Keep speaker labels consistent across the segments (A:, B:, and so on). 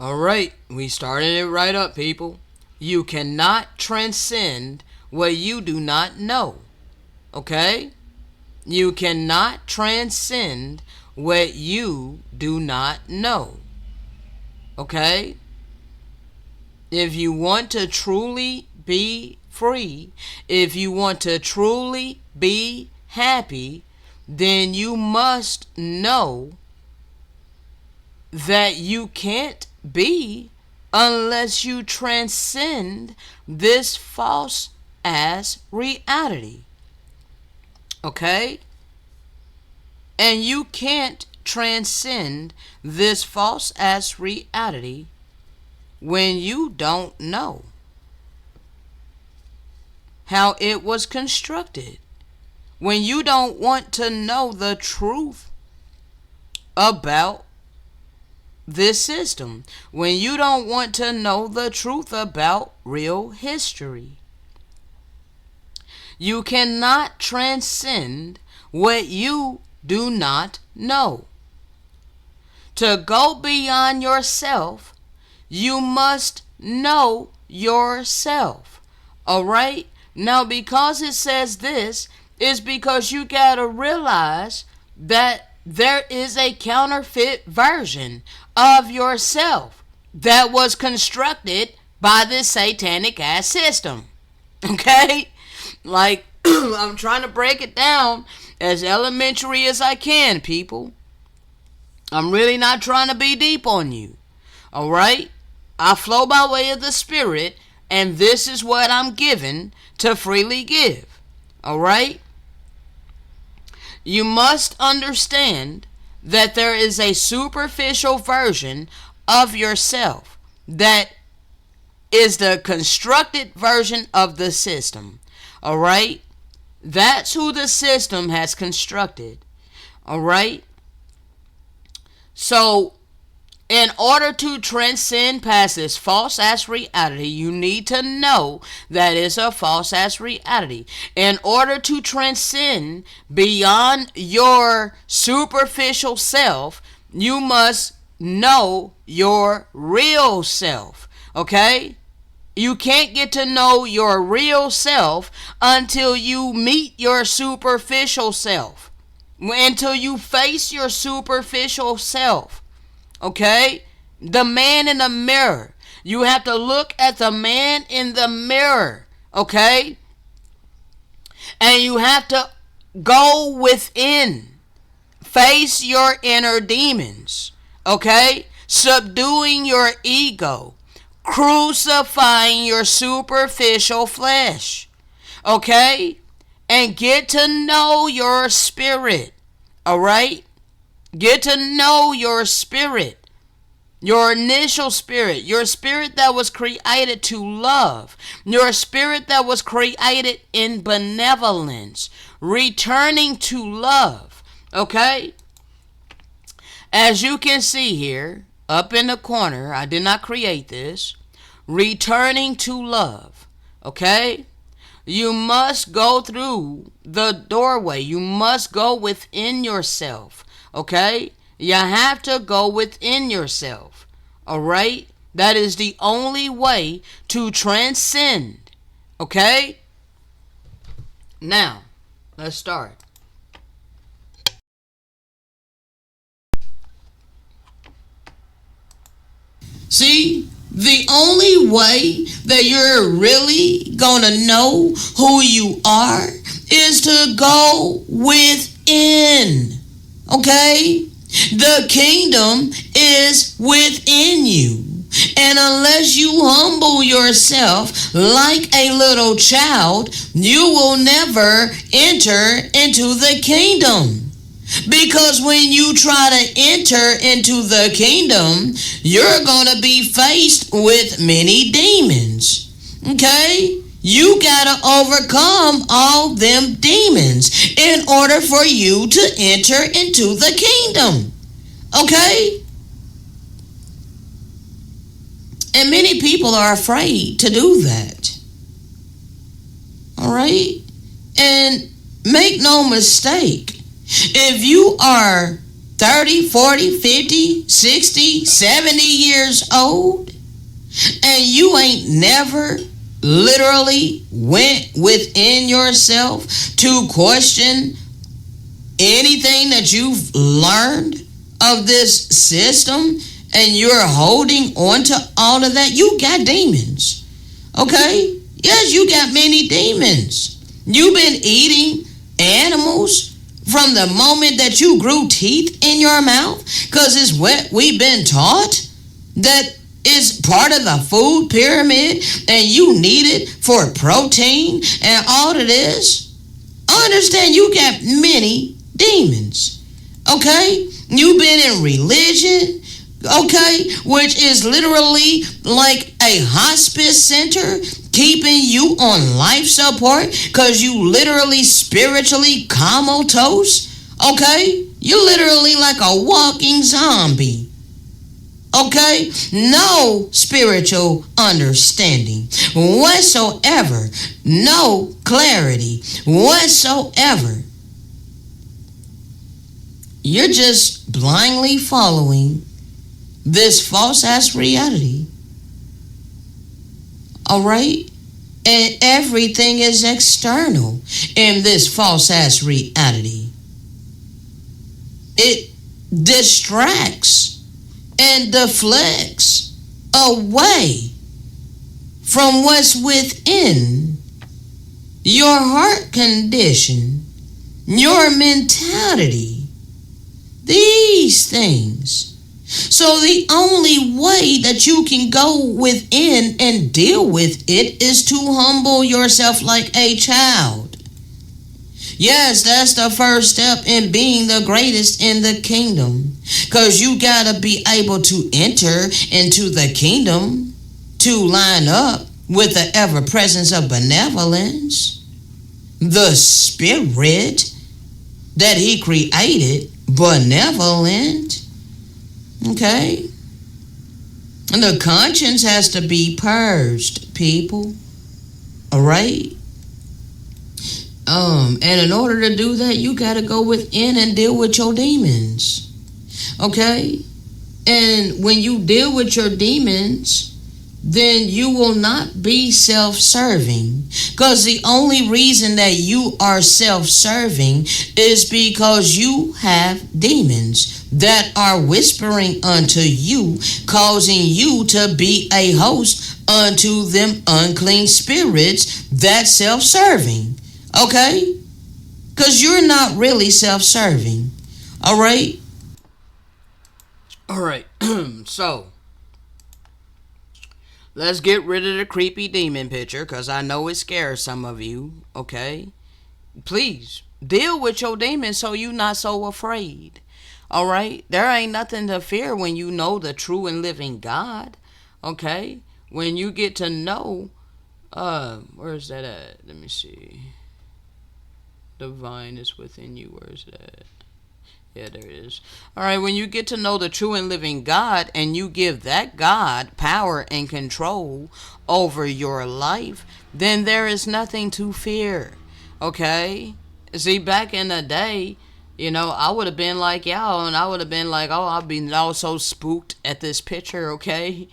A: All right, we started it right up, people. You cannot transcend what you do not know. Okay? You cannot transcend what you do not know. Okay? If you want to truly be free, if you want to truly be happy, then you must know that you can't be unless you transcend this false ass reality. Okay? And you can't transcend this false ass reality when you don't know how it was constructed. When you don't want to know the truth about this system. When you don't want to know the truth about real history. You cannot transcend what you do not know. To go beyond yourself, you must know yourself. Alright? Now, because it says this, is because you gotta realize that there is a counterfeit version of yourself that was constructed by this satanic ass system. Okay? Like, I'm trying to break it down as elementary as I can, people. I'm really not trying to be deep on you. Alright? I flow by way of the Spirit, and this is what I'm given to freely give. Alright? You must understand that there is a superficial version of yourself that is the constructed version of the system. Alright? That's who the system has constructed. Alright? So, in order to transcend past this false ass reality, you need to know that it's a false ass reality. In order to transcend beyond your superficial self, you must know your real self. Okay? You can't get to know your real self until you meet your superficial self. Until you face your superficial self. Okay? The man in the mirror. You have to look at the man in the mirror. Okay? And you have to go within. Face your inner demons. Okay? Subduing your ego. Crucifying your superficial flesh. Okay? And get to know your spirit. Alright? Get to know your spirit. Your initial spirit. Your spirit that was created to love. Your spirit that was created in benevolence. Returning to love. Okay? As you can see here, up in the corner, I did not create this. Returning to love. Okay? You must go through the doorway. You must go within yourself. Okay? You have to go within yourself. Alright? That is the only way to transcend. Okay? Now, let's start. See? The only way that you're really gonna know who you are is to go within. Okay? The kingdom is within you. And unless you humble yourself like a little child, you will never enter into the kingdom. Because when you try to enter into the kingdom, you're going to be faced with many demons. Okay? You got to overcome all them demons in order for you to enter into the kingdom. Okay? And many people are afraid to do that. Alright? And make no mistake, if you are 30, 40, 50, 60, 70 years old, and you ain't never literally went within yourself to question anything that you've learned of this system, and you're holding on to all of that, you got demons. Okay? Yes, you got many demons. You've been eating animals from the moment that you grew teeth in your mouth, because it's what we've been taught that is part of the food pyramid, and you need it for protein and all of this. Understand, you got many demons. Okay? You've been in religion, okay, which is literally like a hospice center, keeping you on life support because you literally spiritually comatose. Okay? You're literally like a walking zombie. Okay? No spiritual understanding whatsoever. No clarity whatsoever. You're just blindly following this false ass reality. Alright? And everything is external in this false ass reality. It distracts and deflects away from what's within your heart condition, your mentality. These things. So the only way that you can go within and deal with it is to humble yourself like a child. Yes, that's the first step in being the greatest in the kingdom. Because you got to be able to enter into the kingdom to line up with the ever presence of benevolence, the spirit that he created, benevolent. Okay? And the conscience has to be purged, people. Alright? And in order to do that, you gotta go within and deal with your demons. Okay? And when you deal with your demons, then you will not be self-serving. Because the only reason that you are self-serving is because you have demons that are whispering unto you, causing you to be a host unto them unclean spirits that's self-serving. Okay? Because you're not really self-serving. Alright? Alright. So, let's get rid of the creepy demon picture, because I know it scares some of you. Okay? Please, deal with your demons so you're not so afraid. Alright? There ain't nothing to fear when you know the true and living God. Okay? When you get to know, where's that at? Let me see. Divine is within you. Where's that? Yeah, there it is. Alright, when you get to know the true and living God and you give that God power and control over your life, then there is nothing to fear. Okay? See, back in the day, I would have been like y'all, and I would have been like, oh, I've been all so spooked at this picture, okay?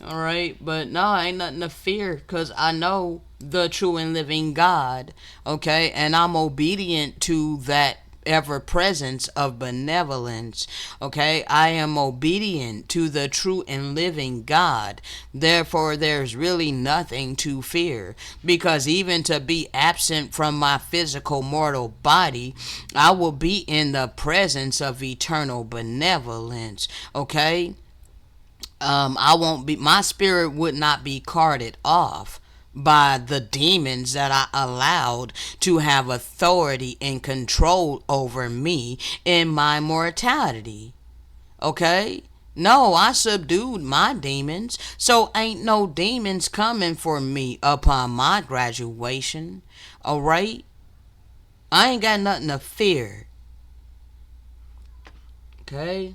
A: Alright, but no, ain't nothing to fear, because I know the true and living God, okay? And I'm obedient to that ever presence of benevolence. Okay, I am obedient to the true and living God. Therefore, there's really nothing to fear, because even to be absent from my physical mortal body, I will be in the presence of eternal benevolence. Okay, I won't be, my spirit would not be carted off by the demons that I allowed to have authority and control over me in my mortality. Okay? No, I subdued my demons, so ain't no demons coming for me upon my graduation. Alright? I ain't got nothing to fear. Okay?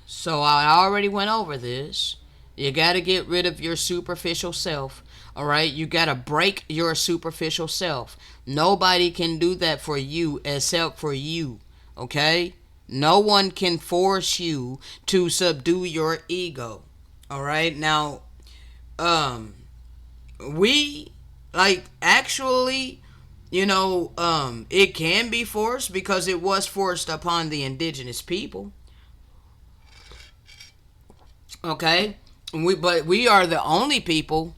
A: So I already went over this. You got to get rid of your superficial self. All right, you got to break your superficial self. Nobody can do that for you except for you. Okay? No one can force you to subdue your ego. All right? Now, um we like actually, it can be forced because it was forced upon the indigenous people. Okay? But we are the only people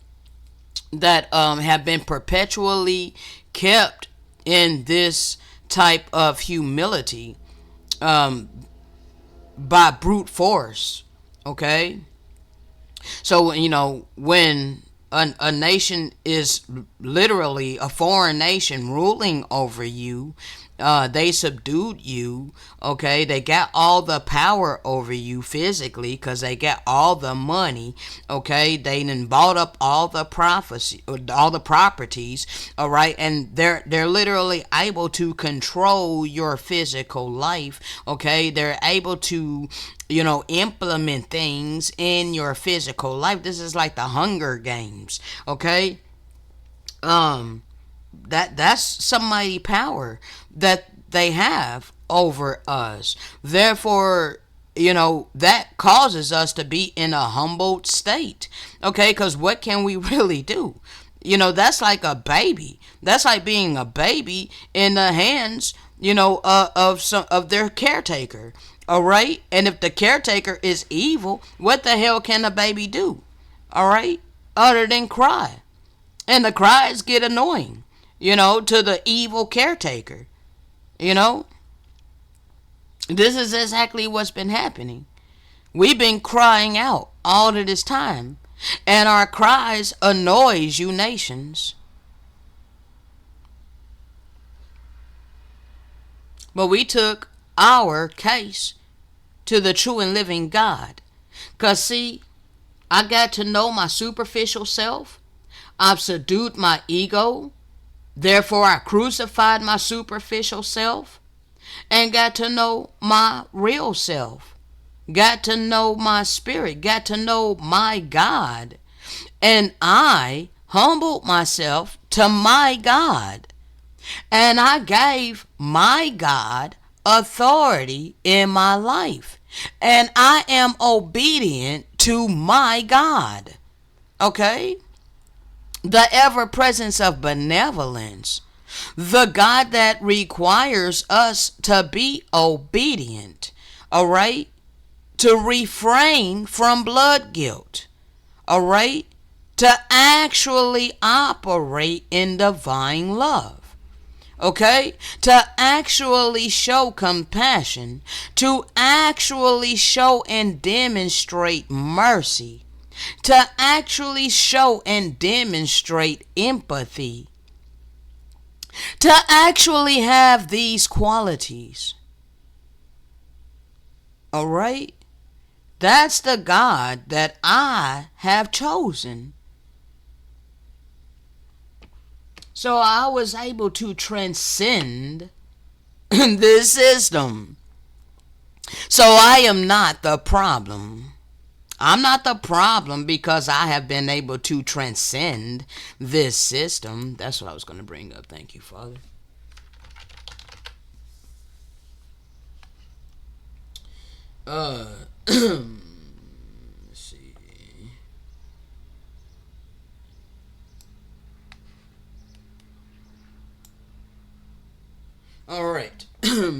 A: that have been perpetually kept in this type of humility um, by brute force. Okay, so when a nation is literally a foreign nation ruling over you, they subdued you. Okay, they got all the power over you physically because they got all the money. Okay, they then bought up all the prophecy, all the properties. All right, and they're literally able to control your physical life. Okay, they're able to implement things in your physical life. This is like the Hunger Games. Okay, that's some mighty power that they have over us. Therefore, that causes us to be in a humbled state. Okay, because what can we really do? That's like a baby. That's like being a baby in the hands, of some of their caretaker. All right, and if the caretaker is evil, what the hell can a baby do? All right, other than cry, and the cries get annoying, to the evil caretaker. You know, this is exactly what's been happening. We've been crying out all of this time, and our cries annoys you nations. But we took our case to the true and living God. Because, see, I got to know my superficial self. I've subdued my ego. Therefore, I crucified my superficial self and got to know my real self. Got to know my spirit. Got to know my God. And I humbled myself to my God. And I gave my God authority in my life. And I am obedient to my God. Okay? The ever presence of benevolence. The God that requires us to be obedient. All right? To refrain from blood guilt. All right? To actually operate in divine love. Okay? To actually show compassion, to actually show and demonstrate mercy, to actually show and demonstrate empathy, to actually have these qualities. All right? That's the God that I have chosen. So I was able to transcend this system. So I am not the problem. I'm not the problem because I have been able to transcend this system. That's what I was going to bring up. Thank you, Father. Let's see. All right.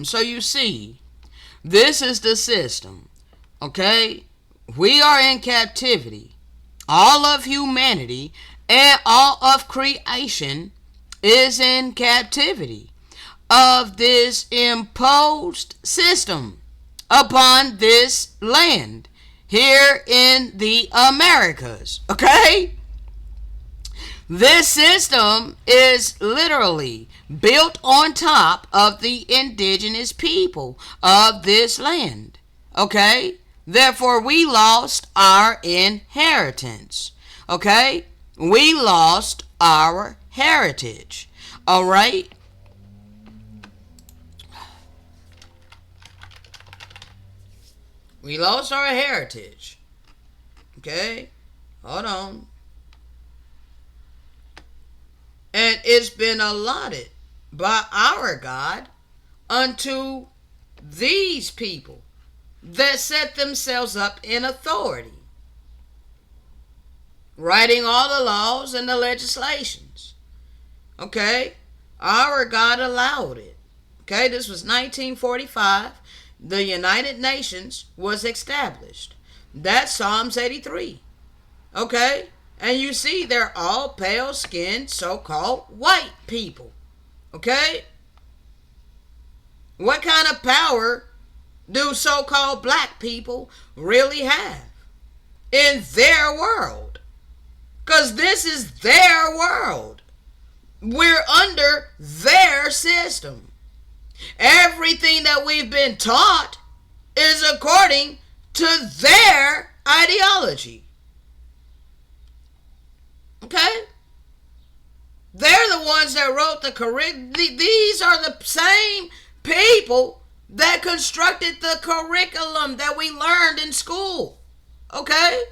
A: So you see, this is the system. Okay? We are in captivity. All of humanity and all of creation is in captivity of this imposed system upon this land here in the Americas. Okay? This system is literally built on top of the indigenous people of this land. Okay? Therefore, we lost our inheritance. Okay? We lost our heritage. All right? We lost our heritage. Okay? Hold on. it's been allotted by our God unto these people that set themselves up in authority, writing all the laws and the legislations. Okay? Our God allowed it. Okay? This was 1945. The United Nations was established. That's Psalms 83. Okay? And you see, they're all pale-skinned, so-called white people. Okay? What kind of power do so-called black people really have in their world? Because this is their world. We're under their system. Everything that we've been taught is according to their ideology. Okay? They're the ones that wrote the curriculum. These are the same people that constructed the curriculum that we learned in school. Okay?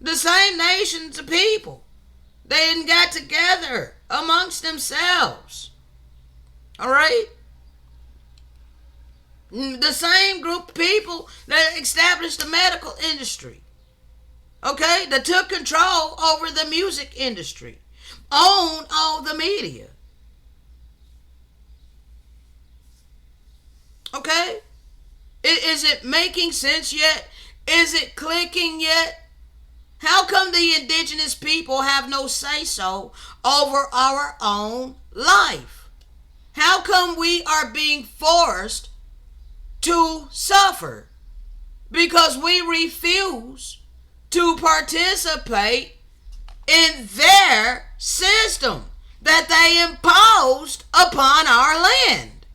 A: The same nations of people. They didn't get together amongst themselves. All right? The same group of people that established the medical industry. Okay? That took control over the music industry. Own all the media. Okay? Is it making sense yet? Is it clicking yet? How come the indigenous people have no say-so over our own life? How come we are being forced to suffer? Because we refuse to participate in their system that they imposed upon our land.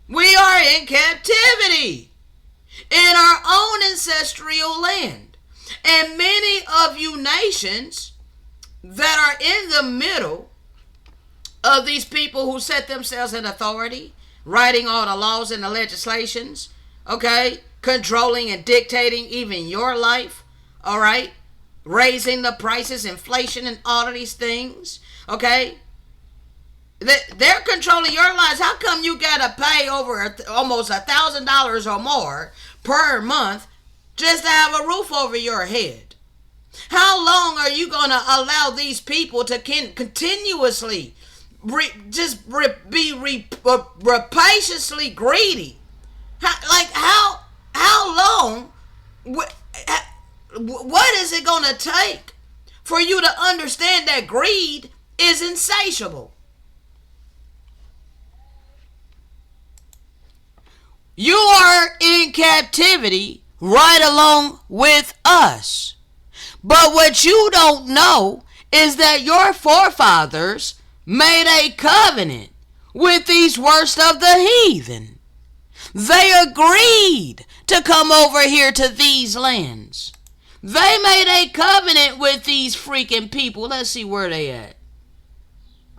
A: We are in captivity in our own ancestral land. And many of you nations that are in the middle of these people who set themselves in authority, writing all the laws and the legislations, okay, controlling and dictating even your life, all right, raising the prices, inflation, and all of these things, okay, they're controlling your lives. How come you gotta pay over almost $1,000 or more per month just to have a roof over your head? How long are you going to allow these people to continuously be rapaciously greedy? How long? What is it going to take for you to understand that greed is insatiable? You are in captivity right along with us. But what you don't know is that your forefathers made a covenant with these worst of the heathen. They agreed to come over here to these lands. They made a covenant with these freaking people. Let's see where they at.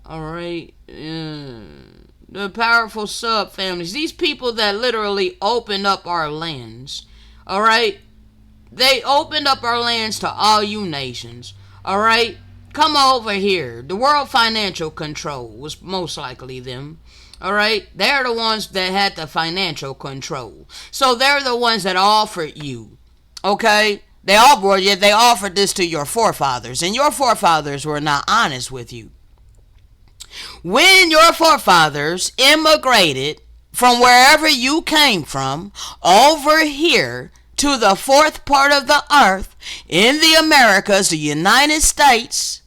A: All right. The powerful sub-families. These people that literally opened up our lands. All right? They opened up our lands to all you nations. All right? Come over here. The World Financial Control was most likely them. All right? They're the ones that had the financial control. So they're the ones that offered you. Okay? They offered this to your forefathers. And your forefathers were not honest with you. When your forefathers immigrated from wherever you came from over here to the fourth part of the earth in the Americas, the United States,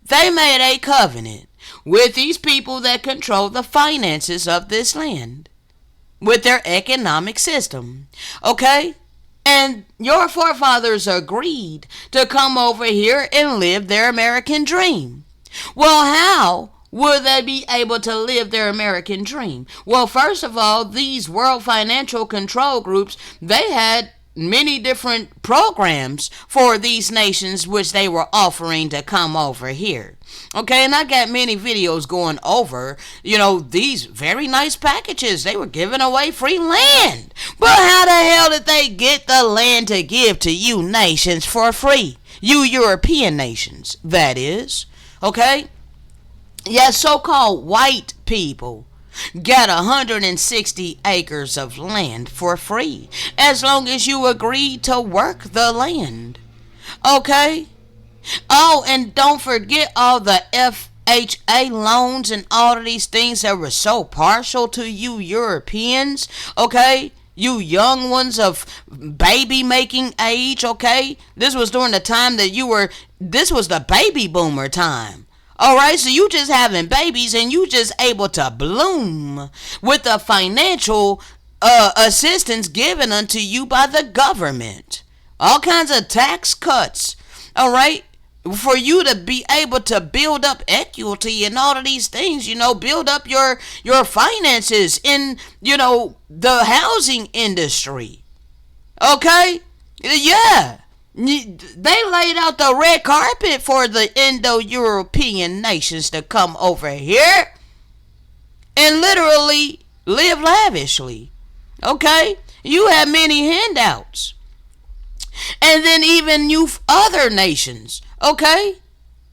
A: they made a covenant with these people that control the finances of this land with their economic system. Okay? And your forefathers agreed to come over here and live their American dream. Well, how would they be able to live their American dream? Well, first of all, these World Financial Control groups, they had many different programs for these nations which they were offering to come over here. Okay, and I got many videos going over, these very nice packages. They were giving away free land. But how the hell did they get the land to give to you nations for free? You European nations, that is. Okay? Yes, so-called white people get 160 acres of land for free as long as you agree to work the land. Okay? Oh, and don't forget all the FHA loans and all of these things that were so partial to you Europeans. Okay? You young ones of baby making age. Okay? This was during the time that this was the baby boomer time. Alright, so you just having babies and you just able to bloom with the financial assistance given unto you by the government. All kinds of tax cuts. Alright? For you to be able to build up equity and all of these things, build up your finances in, the housing industry. Okay? Yeah. They laid out the red carpet for the Indo-European nations to come over here and literally live lavishly. Okay? You have many handouts. And then even you other nations. Okay?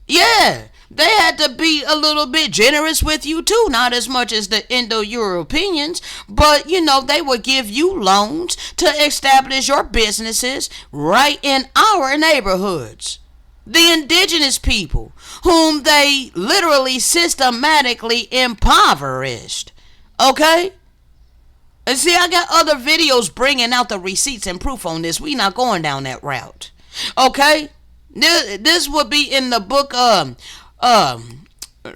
A: Yeah. They had to be a little bit generous with you too. Not as much as the Indo-Europeans, but they would give you loans to establish your businesses right in our neighborhoods. The indigenous people, whom they literally systematically impoverished. Okay? And see, I got other videos bringing out the receipts and proof on this. We not going down that route. Okay? This would be in the book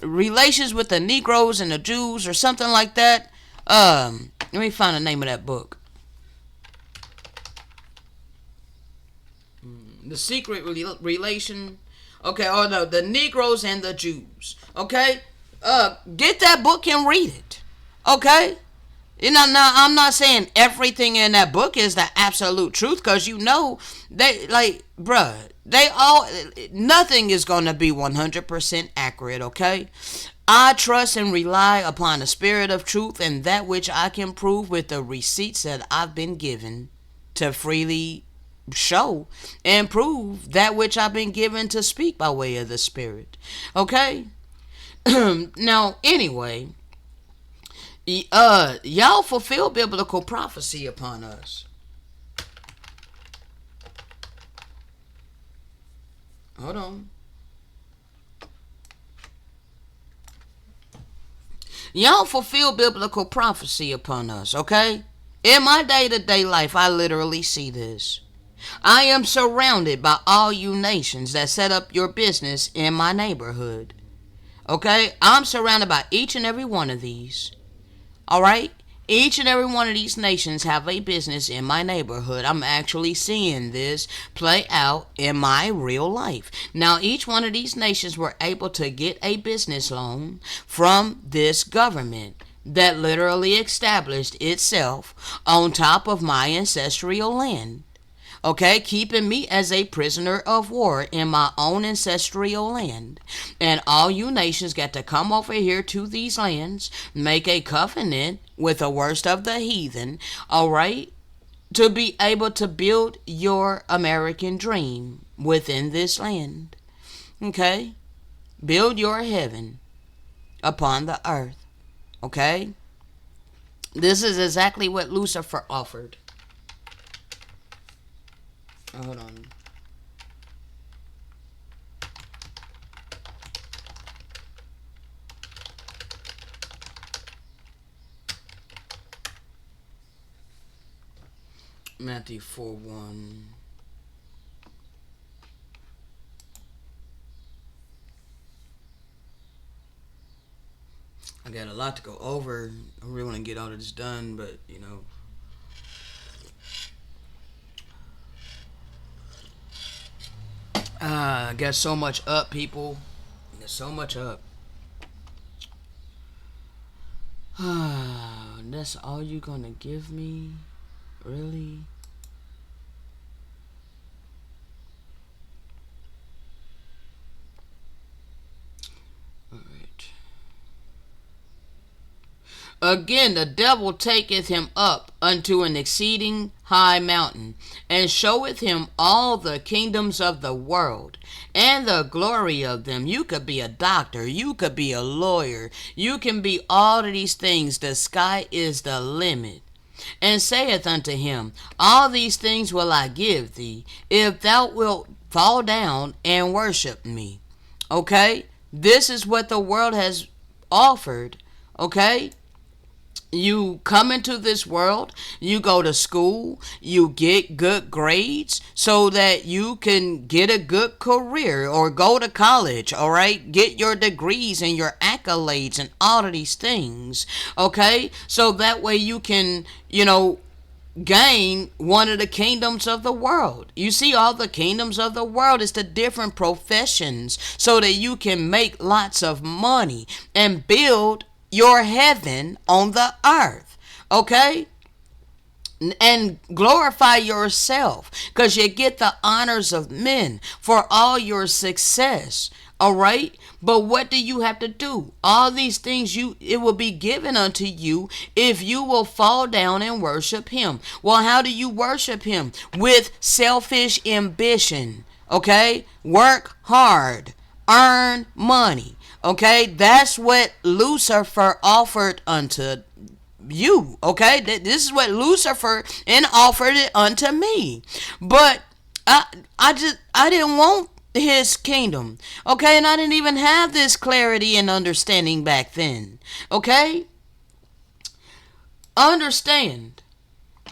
A: Relations with the Negroes and the Jews or something like that. Let me find the name of that book. The Secret Relation. Okay, or no, the Negroes and the Jews. Okay? Get that book and read it. Okay? Now, I'm not saying everything in that book is the absolute truth, because nothing is going to be 100% accurate, okay? I trust and rely upon the spirit of truth and that which I can prove with the receipts that I've been given to freely show and prove that which I've been given to speak by way of the spirit, okay? Now, anyway, y'all fulfill biblical prophecy upon us. Hold on. Y'all fulfill biblical prophecy upon us, okay? In my day-to-day life, I literally see this. I am surrounded by all you nations that set up your business in my neighborhood. Okay? I'm surrounded by each and every one of these. Alright? Each and every one of these nations have a business in my neighborhood. I'm actually seeing this play out in my real life. Now, each one of these nations were able to get a business loan from this government that literally established itself on top of my ancestral land. Okay, keeping me as a prisoner of war in my own ancestral land. And all you nations got to come over here to these lands, make a covenant with the worst of the heathen, alright, to be able to build your American dream within this land. Okay? Build your heaven upon the earth. Okay? This is exactly what Lucifer offered. Hold on. Matthew 4:1. I got a lot to go over. I really want to get all of this done, but I got so much up, people. There's so much up. That's all you gonna give me? Really? Alright. Again, the devil taketh him up unto an exceeding high mountain, and showeth him all the kingdoms of the world, and the glory of them. You could be a doctor, you could be a lawyer, you can be all of these things. The sky is the limit. And saith unto him, all these things will I give thee, if thou wilt fall down and worship me. Okay? This is what the world has offered. Okay? You come into this world, you go to school, you get good grades so that you can get a good career or go to college, all right? Get your degrees and your accolades and all of these things, okay? So that way you can, gain one of the kingdoms of the world. You see, all the kingdoms of the world is the different professions so that you can make lots of money and build your heaven on the earth, okay? And glorify yourself, because you get the honors of men for all your success, all right? But what do you have to do? All these things, it will be given unto you if you will fall down and worship him. Well, how do you worship him? With selfish ambition, okay? Work hard, earn money. Okay, that's what Lucifer offered unto you. Okay, this is what Lucifer and offered it unto me. But I didn't want his kingdom. Okay, and I didn't even have this clarity and understanding back then. Okay, understand.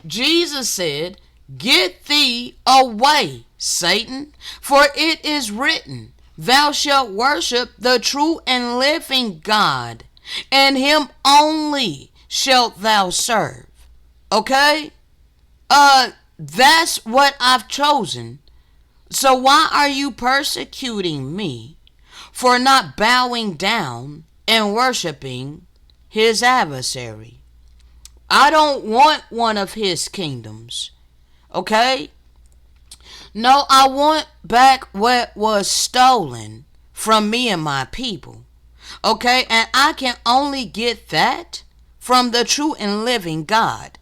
A: Jesus said, "Get thee away, Satan, for it is written, thou shalt worship the true and living God, and him only shalt thou serve." Okay? That's what I've chosen. So why are you persecuting me for not bowing down and worshiping his adversary? I don't want one of his kingdoms. Okay? No, I want back what was stolen from me and my people. Okay? And I can only get that from the true and living God.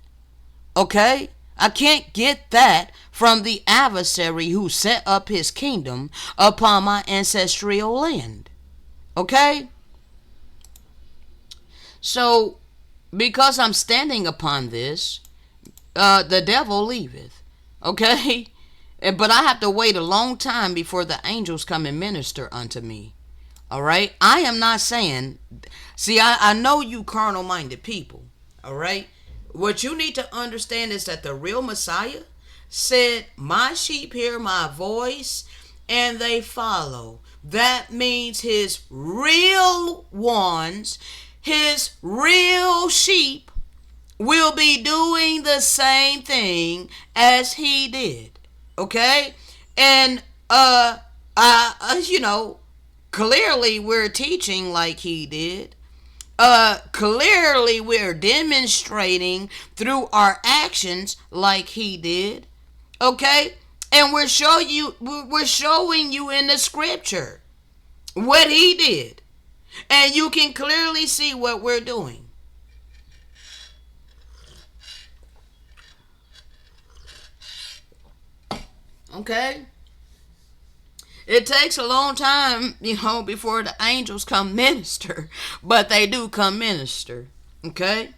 A: Okay? I can't get that from the adversary who set up his kingdom upon my ancestral land. Okay? So, because I'm standing upon this, the devil leaveth. Okay? But I have to wait a long time before the angels come and minister unto me. All right? I am not saying, see, I know you carnal-minded people. All right? What you need to understand is that the real Messiah said, "My sheep hear my voice and they follow." That means his real ones, his real sheep, will be doing the same thing as he did. Okay? And clearly we're teaching like he did. Clearly we're demonstrating through our actions like he did. Okay? And we're showing you in the scripture what he did. And you can clearly see what we're doing. Okay? It takes a long time, before the angels come minister. But they do come minister. Okay?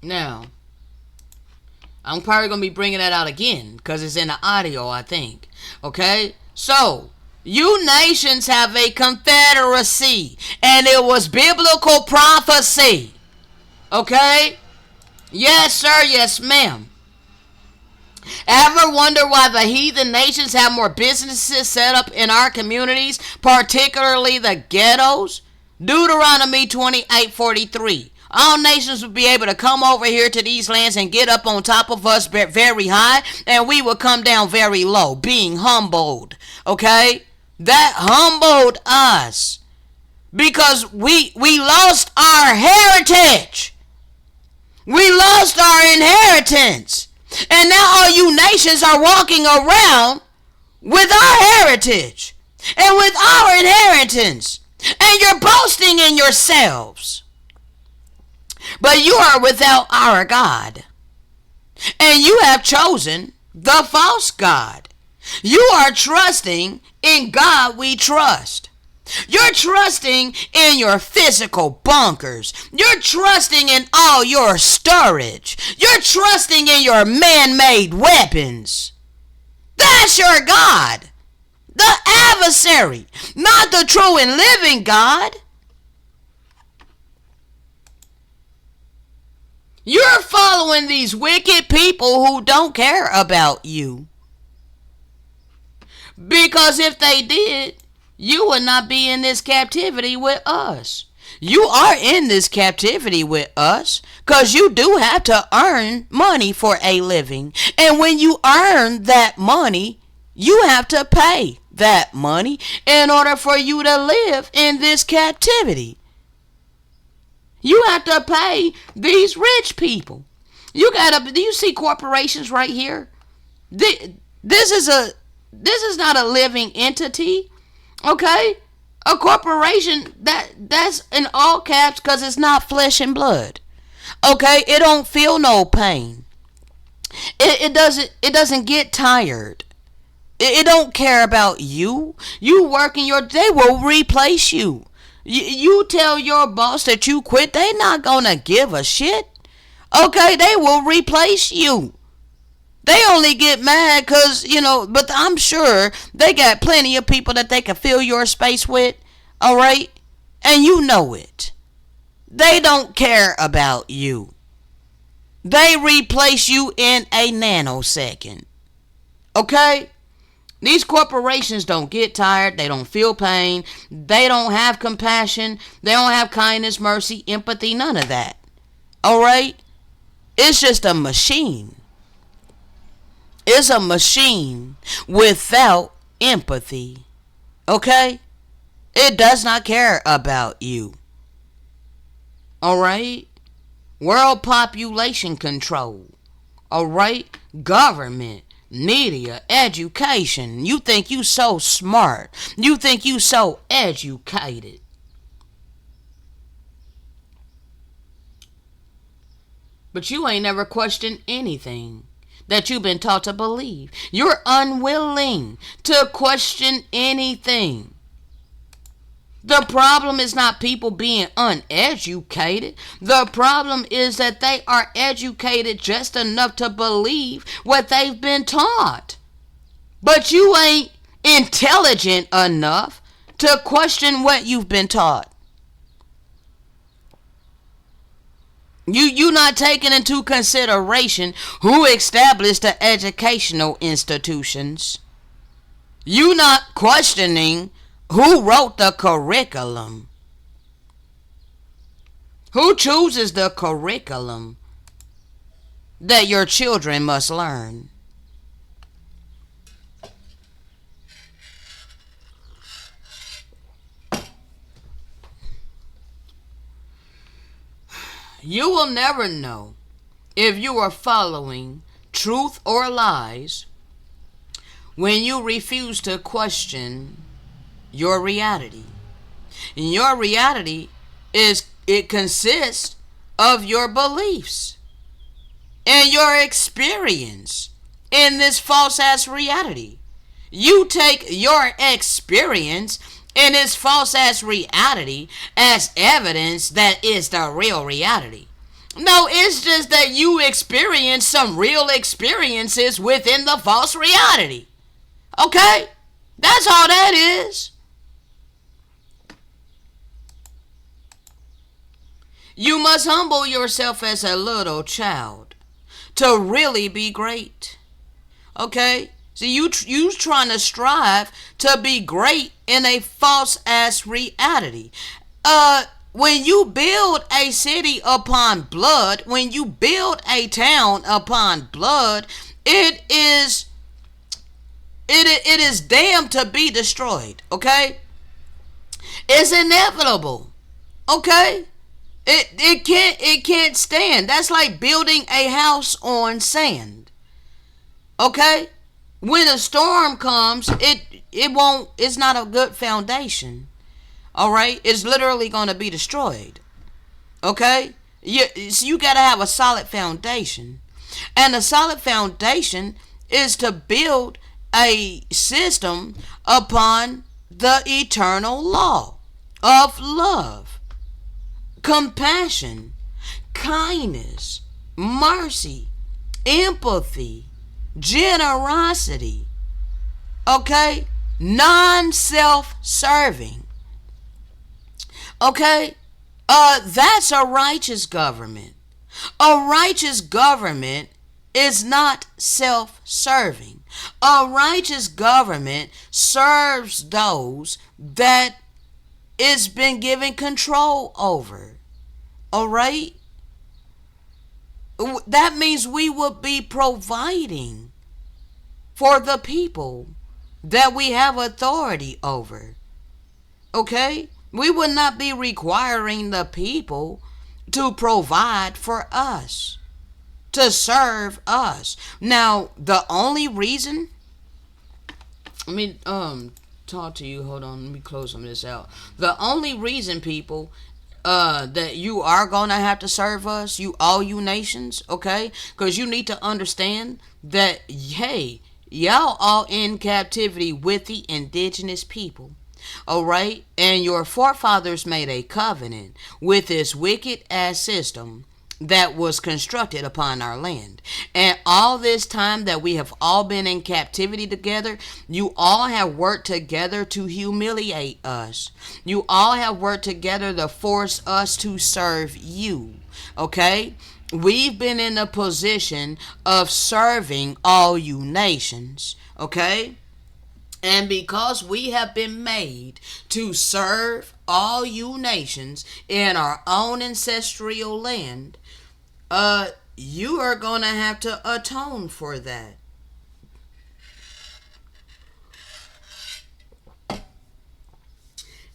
A: Now, I'm probably going to be bringing that out again, because it's in the audio, I think. Okay? So, you nations have a confederacy. And it was biblical prophecy. Okay? Yes, sir. Yes, ma'am. Ever wonder why the heathen nations have more businesses set up in our communities, particularly the ghettos? Deuteronomy 28:43. All nations would be able to come over here to these lands and get up on top of us very high, and we would come down very low, being humbled. Okay? That humbled us. Because we lost our heritage. We lost our inheritance. And now all you nations are walking around with our heritage and with our inheritance. And you're boasting in yourselves. But you are without our God. And you have chosen the false God. You are trusting in God we trust. You're trusting in your physical bunkers. You're trusting in all your storage. You're trusting in your man-made weapons. That's your God. The adversary, not the true and living God. You're following these wicked people who don't care about you. Because if they did, you would not be in this captivity with us. You are in this captivity with us because you do have to earn money for a living. And when you earn that money, you have to pay that money in order for you to live in this captivity. You have to pay these rich people. Do you see corporations right here? This is not a living entity. Okay? A corporation, that's in all caps because it's not flesh and blood. Okay? It don't feel no pain. It doesn't get tired. It don't care about you. You working they will replace you. You tell your boss that you quit, they not gonna give a shit. Okay, they will replace you. They only get mad because, but I'm sure they got plenty of people that they can fill your space with. All right? And you know it. They don't care about you. They replace you in a nanosecond. Okay? These corporations don't get tired. They don't feel pain. They don't have compassion. They don't have kindness, mercy, empathy, none of that. All right? It's just a machine. It's a machine without empathy. Okay? It does not care about you. All right? World population control. All right? Government. Media, education. You think you so smart. You think you so educated. But you ain't never questioned anything that you've been taught to believe. You're unwilling to question anything. The problem is not people being uneducated. The problem is that they are educated just enough to believe what they've been taught. But you ain't intelligent enough to question what you've been taught. You not taking into consideration who established the educational institutions. You not questioning who wrote the curriculum. Who chooses the curriculum that your children must learn? You will never know if you are following truth or lies when you refuse to question your reality. And your reality it consists of your beliefs and your experience in this false ass reality. You take your experience in this false ass reality as evidence that is the real reality. No, it's just that you experience some real experiences within the false reality. Okay? That's all that is. You must humble yourself as a little child to really be great. Okay? See, you trying to strive to be great in a false ass reality. When you build a city upon blood, when you build a town upon blood, it is damned to be destroyed. Okay? It's inevitable. Okay? It can't stand. That's like building a house on sand. Okay? When a storm comes, it's not a good foundation. All right? It's literally going to be destroyed. Okay? You got to have a solid foundation. And a solid foundation is to build a system upon the eternal law of love, compassion, kindness, mercy, empathy, generosity, okay? Non self serving, okay? That's a righteous government. A righteous government is not self serving. A righteous government serves those that it's been given control over. All right? That means we will be providing for the people that we have authority over. Okay? We would not be requiring the people to provide for us, to serve us. Now, the only reason, let me talk to you. Hold on, let me close some of this out. The only reason, people, that you are gonna have to serve us, all you nations, okay? Because you need to understand that, hey, y'all all in captivity with the indigenous people. All right, and your forefathers made a covenant with this wicked ass system that was constructed upon our land. And all this time that we have all been in captivity together, you all have worked together to humiliate us. You all have worked together to force us to serve you. Okay? We've been in a position of serving all you nations. Okay? And because we have been made to serve all you nations in our own ancestral land, you are going to have to atone for that.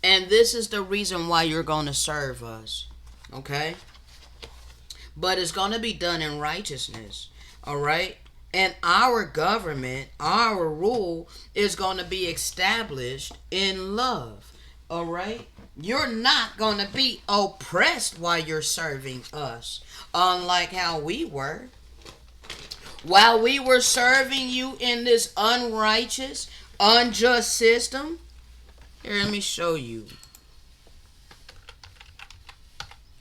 A: And this is the reason why you're going to serve us. Okay? But it's going to be done in righteousness. All right? And our government, our rule is going to be established in love. All right? You're not going to be oppressed while you're serving us. Unlike how we were. While we were serving you in this unrighteous, unjust system. Here, let me show you.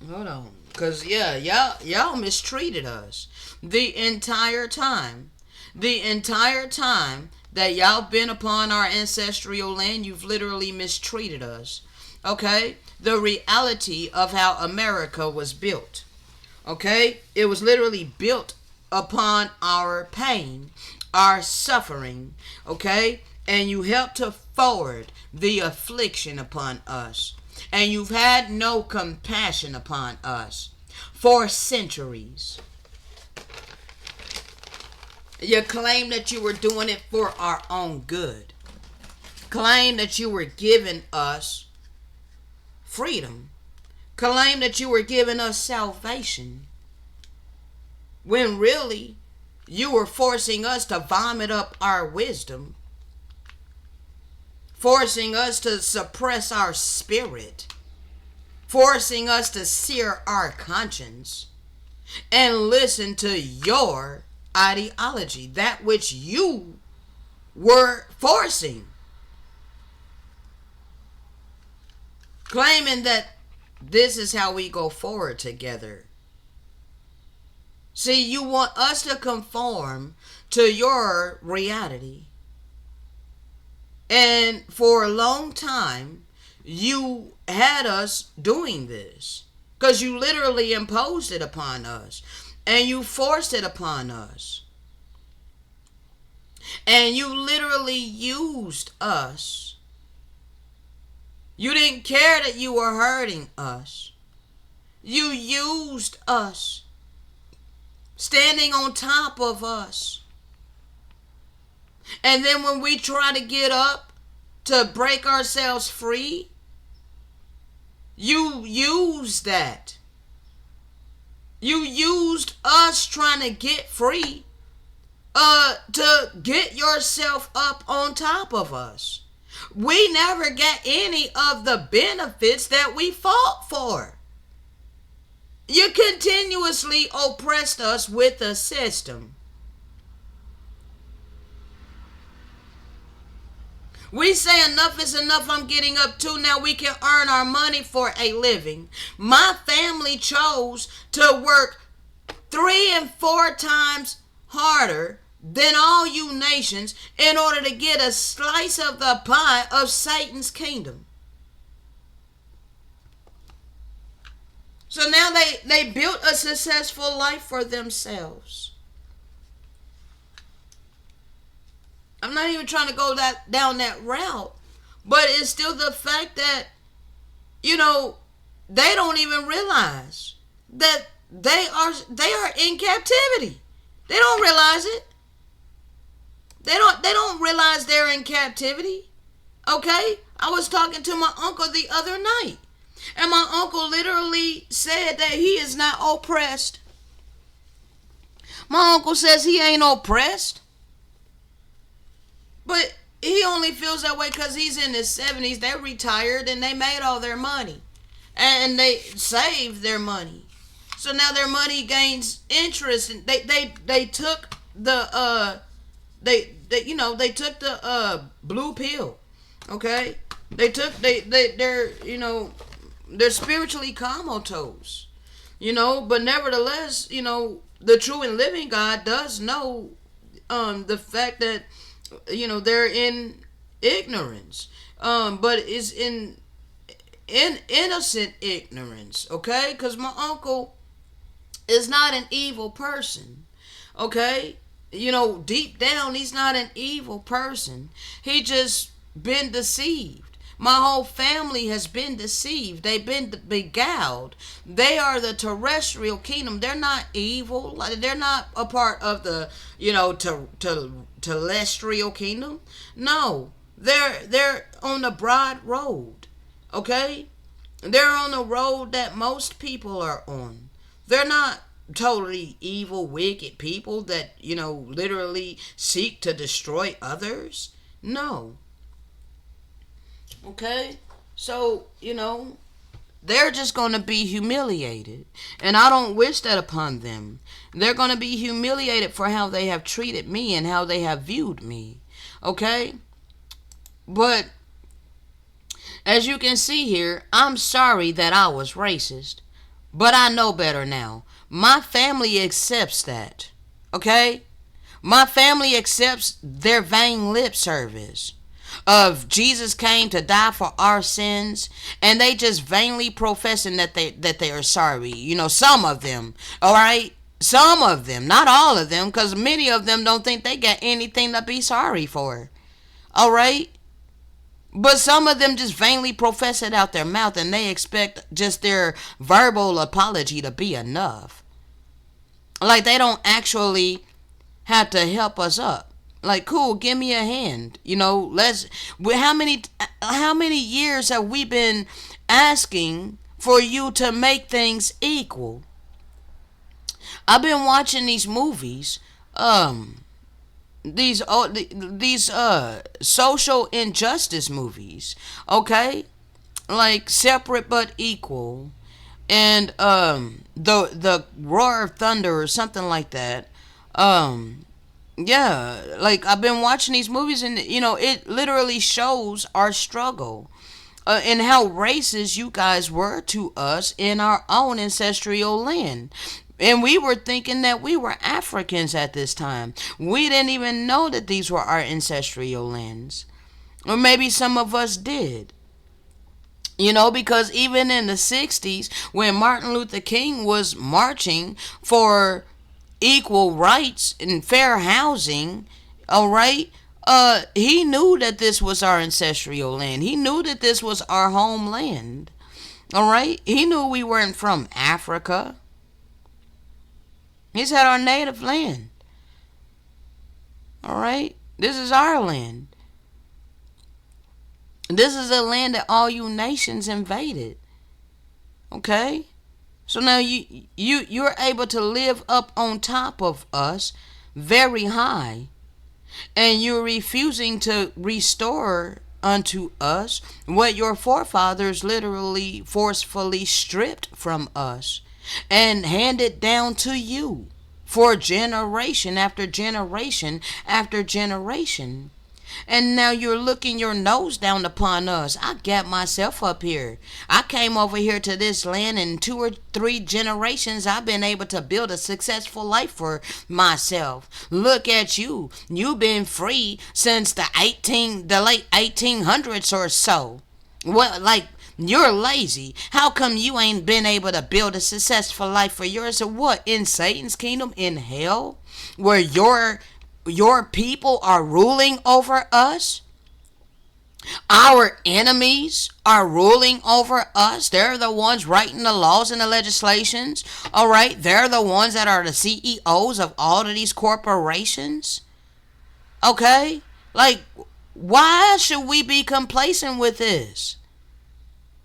A: Hold on. Because, yeah, y'all mistreated us. The entire time. The entire time that y'all been upon our ancestral land, you've literally mistreated us. Okay? The reality of how America was built. Okay? It was literally built upon our pain, our suffering. Okay? And you helped to forward the affliction upon us. And you've had no compassion upon us for centuries. You claim that you were doing it for our own good. Claim that you were giving us freedom. Claim that you were giving us salvation. When really, you were forcing us to vomit up our wisdom. Forcing us to suppress our spirit. Forcing us to sear our conscience. And listen to your ideology, that which you were forcing, claiming that this is how we go forward together. See, you want us to conform to your reality, and for a long time you had us doing this because you literally imposed it upon us. And you forced it upon us. And you literally used us. You didn't care that you were hurting us. You used us. Standing on top of us. And then when we try to get up to break ourselves free, you used that. You used us trying to get free to get yourself up on top of us. We never got any of the benefits that we fought for. You continuously oppressed us with a system. We say enough is enough. I'm getting up too. Now we can earn our money for a living. My family chose to work 3 and 4 times harder than all you nations in order to get a slice of the pie of Satan's kingdom. So now they built a successful life for themselves. I'm not even trying to go down that route, but it's still the fact that, you know, they don't even realize that they are in captivity. They don't realize it. They don't realize they're in captivity. Okay? I was talking to my uncle the other night, and my uncle literally said that he is not oppressed. My uncle says he ain't oppressed. But he only feels that way because he's in his 70s. They're retired and they made all their money. And they saved their money. So now their money gains interest. And they took the they took the blue pill. Okay? They're spiritually comatose. But nevertheless, the true and living God does know the fact that they're in ignorance, but it's in innocent ignorance. Okay, because my uncle is not an evil person. Okay, deep down he's not an evil person. He just been deceived. My whole family has been deceived. They've been beguiled. They are the terrestrial kingdom. They're not evil. They're not a part of the, terrestrial kingdom. No, they're on the broad road. Okay, they're on the road that most people are on. They're not totally evil, wicked people that literally seek to destroy others. No. Okay, so they're just going to be humiliated, and I don't wish that upon them. They're going to be humiliated for how they have treated me and how they have viewed me. Okay, but as you can see here, I'm sorry that I was racist, but I know better now. My family accepts that. Okay, my family accepts their vain lip service of Jesus came to die for our sins, and they just vainly professing that they are sorry. Some of them, all right, some of them, not all of them, because many of them don't think they got anything to be sorry for. All right, but some of them just vainly profess it out their mouth, and they expect just their verbal apology to be enough. Like they don't actually have to help us up. Like, cool, give me a hand. How many years have we been asking for you to make things equal? I've been watching these movies, these social injustice movies, okay? Like Separate but Equal, and the Roar of Thunder or something like that. Yeah, like I've been watching these movies, and it literally shows our struggle, and how racist you guys were to us in our own ancestral land. And we were thinking that we were Africans at this time. We didn't even know that these were our ancestral lands. Or maybe some of us did. Because even in the 60s, when Martin Luther King was marching for equal rights and fair housing, all right, he knew that this was our ancestral land. He knew that this was our homeland. All right, he knew we weren't from Africa. He said our native land. All right, this is our land. This is a land that all you nations invaded. Okay, so now you're able to live up on top of us very high, and you're refusing to restore unto us what your forefathers literally forcefully stripped from us. and handed down to you for generation after generation after generation. And now you're looking your nose down upon us. I got myself up here. I came over here to this land, and 2 or 3 generations I've been able to build a successful life for myself. Look at you. You've been free since the late 1800s or so. Well, like, you're lazy. How come you ain't been able to build a successful life for yours? Or what? In Satan's kingdom? In hell? Where your people are ruling over us? Our enemies are ruling over us. They're the ones writing the laws and the legislations. All right? They're the ones that are the CEOs of all of these corporations. Okay? Like, why should we be complacent with this?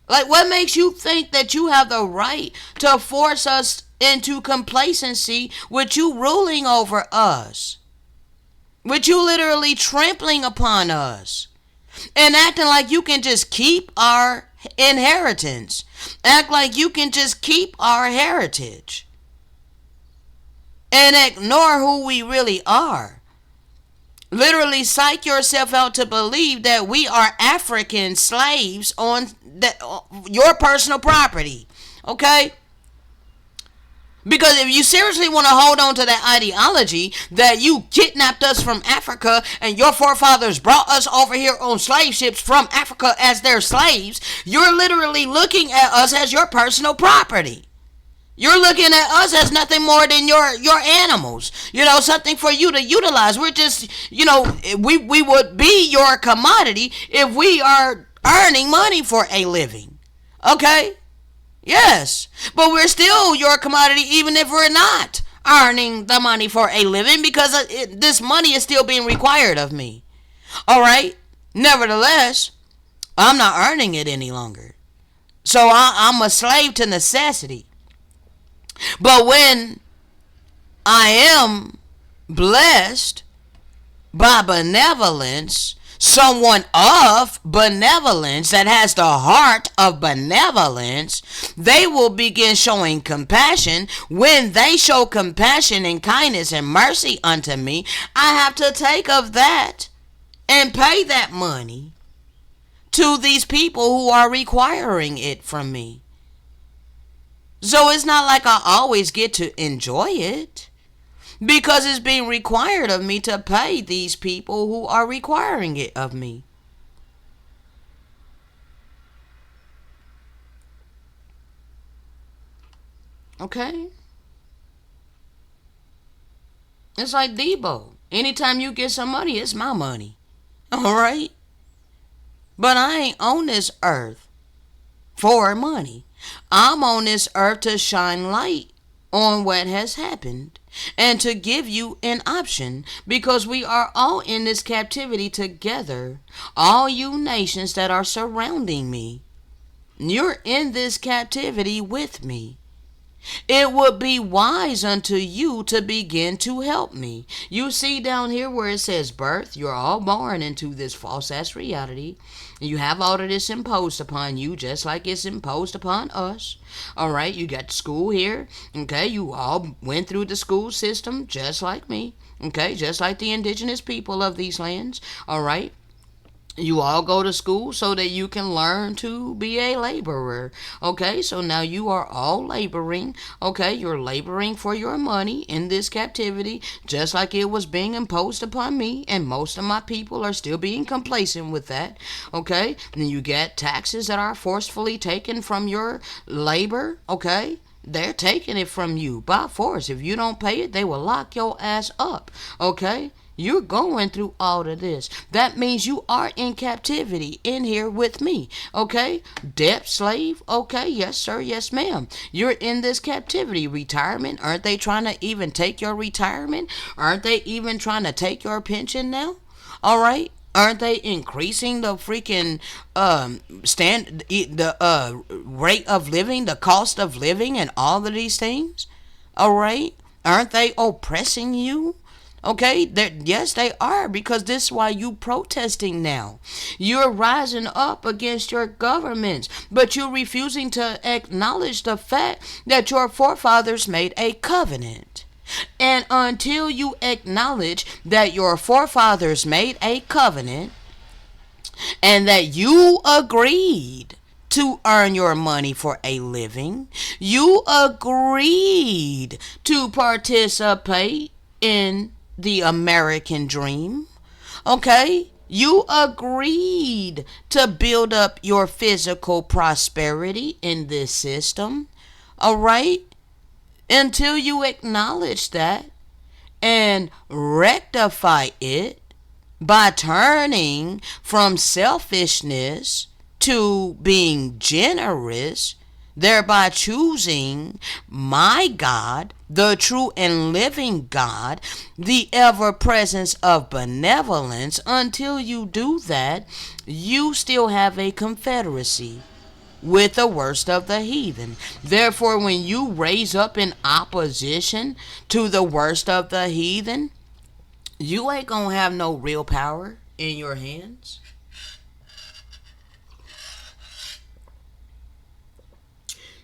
A: Like, what makes you think that you have the right to force us into complacency with you ruling over us? With you literally trampling upon us and acting like you can just keep our inheritance. Act like you can just keep our heritage and ignore who we really are. Literally psych yourself out to believe that we are African slaves on your personal property. Okay? Because if you seriously want to hold on to that ideology that you kidnapped us from Africa and your forefathers brought us over here on slave ships from Africa as their slaves, you're literally looking at us as your personal property. You're looking at us as nothing more than your animals. Something for you to utilize. We're just, we would be your commodity if we are earning money for a living. Okay? Yes. But we're still your commodity even if we're not earning the money for a living, because this money is still being required of me. All right? Nevertheless, I'm not earning it any longer. So I'm a slave to necessity. But when I am blessed by benevolence, someone of benevolence that has the heart of benevolence, they will begin showing compassion. When they show compassion and kindness and mercy unto me, I have to take of that and pay that money to these people who are requiring it from me. So it's not like I always get to enjoy it, because it's being required of me to pay these people who are requiring it of me. Okay? It's like Debo. Anytime you get some money, it's my money. Alright? But I ain't on this earth for money. I'm on this earth to shine light on what has happened and to give you an option, because we are all in this captivity together. All you nations that are surrounding me, you're in this captivity with me. It would be wise unto you to begin to help me. You see down here where it says birth, you're all born into this false ass reality. You have all of this imposed upon you, just like it's imposed upon us. Alright, you got school here. Okay, you all went through the school system just like me. Okay, just like the indigenous people of these lands. Alright. You all go to school so that you can learn to be a laborer. Okay, so now you are all laboring. Okay, you're laboring for your money in this captivity, just like it was being imposed upon me, and most of my people are still being complacent with that. Okay, and you get taxes that are forcefully taken from your labor. Okay, they're taking it from you by force. If you don't pay it, they will lock your ass up. Okay? You're going through all of this. That means you are in captivity in here with me. Okay? Debt slave. Okay? Yes, sir. Yes, ma'am. You're in this captivity. Retirement. Aren't they trying to even take your retirement? Aren't they even trying to take your pension now? All right? Aren't they increasing the freaking rate of living, the cost of living, and all of these things? All right? Aren't they oppressing you? Okay, yes, they are, because this is why you protesting now. You're rising up against your governments, but you're refusing to acknowledge the fact that your forefathers made a covenant. And until you acknowledge that your forefathers made a covenant and that you agreed to earn your money for a living, you agreed to participate in the American dream. Okay? You agreed to build up your physical prosperity in this system. All right? Until you acknowledge that and rectify it by turning from selfishness to being generous, thereby choosing my God, the true and living God, the ever presence of benevolence. Until you do that, you still have a confederacy with the worst of the heathen. Therefore, when you raise up in opposition to the worst of the heathen, you ain't gonna have no real power in your hands.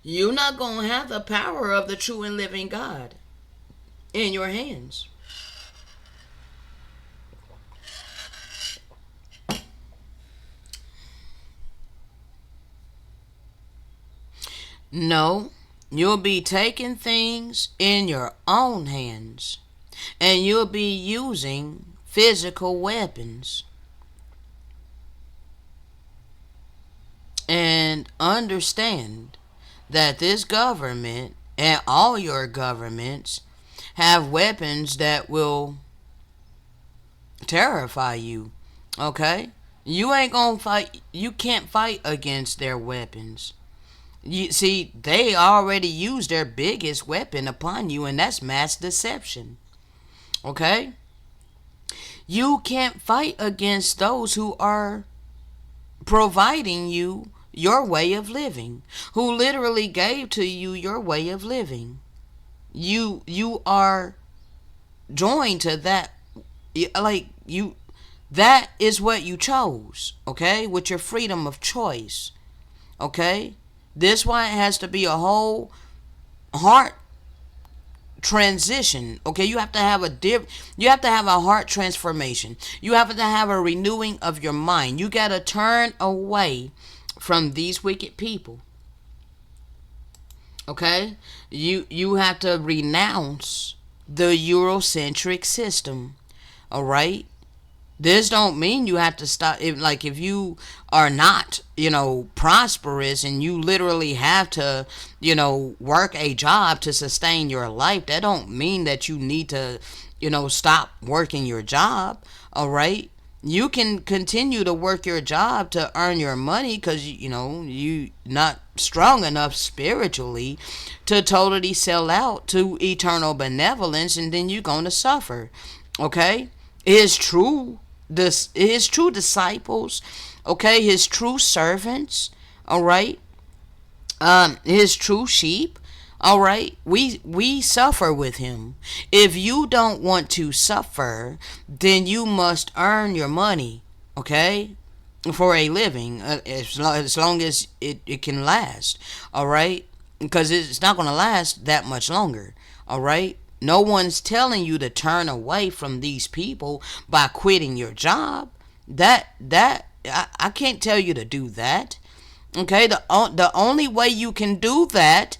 A: You're not gonna have the power of the true and living God in your hands. No, you'll be taking things in your own hands, and you'll be using physical weapons. And understand that this government and all your governments have weapons that will terrify you. Okay? You ain't gonna fight. You can't fight against their weapons. You see, they already used their biggest weapon upon you, and that's mass deception. Okay? You can't fight against those who are providing you your way of living, who literally gave to you your way of living. You are joined to that, like you, that is what you chose, okay, with your freedom of choice. Okay, this why it has to be a whole heart transition. Okay, you have to have you have to have a heart transformation. You have to have a renewing of your mind. You got to turn away from these wicked people. Okay, you have to renounce the Eurocentric system. All right, this don't mean you have to stop. If you are not, prosperous, and you literally have to, work a job to sustain your life, that don't mean that you need to, stop working your job. All right. You can continue to work your job to earn your money, because you not strong enough spiritually to totally sell out to eternal benevolence, and then you're going to suffer. Okay, his true disciples, okay, his true servants, all right, his true sheep, all right, we suffer with him. If you don't want to suffer, then you must earn your money, okay, for a living, as long as it can last, all right, because it's not going to last that much longer, all right. No one's telling you to turn away from these people by quitting your job. I can't tell you to do that. Okay, the only way you can do that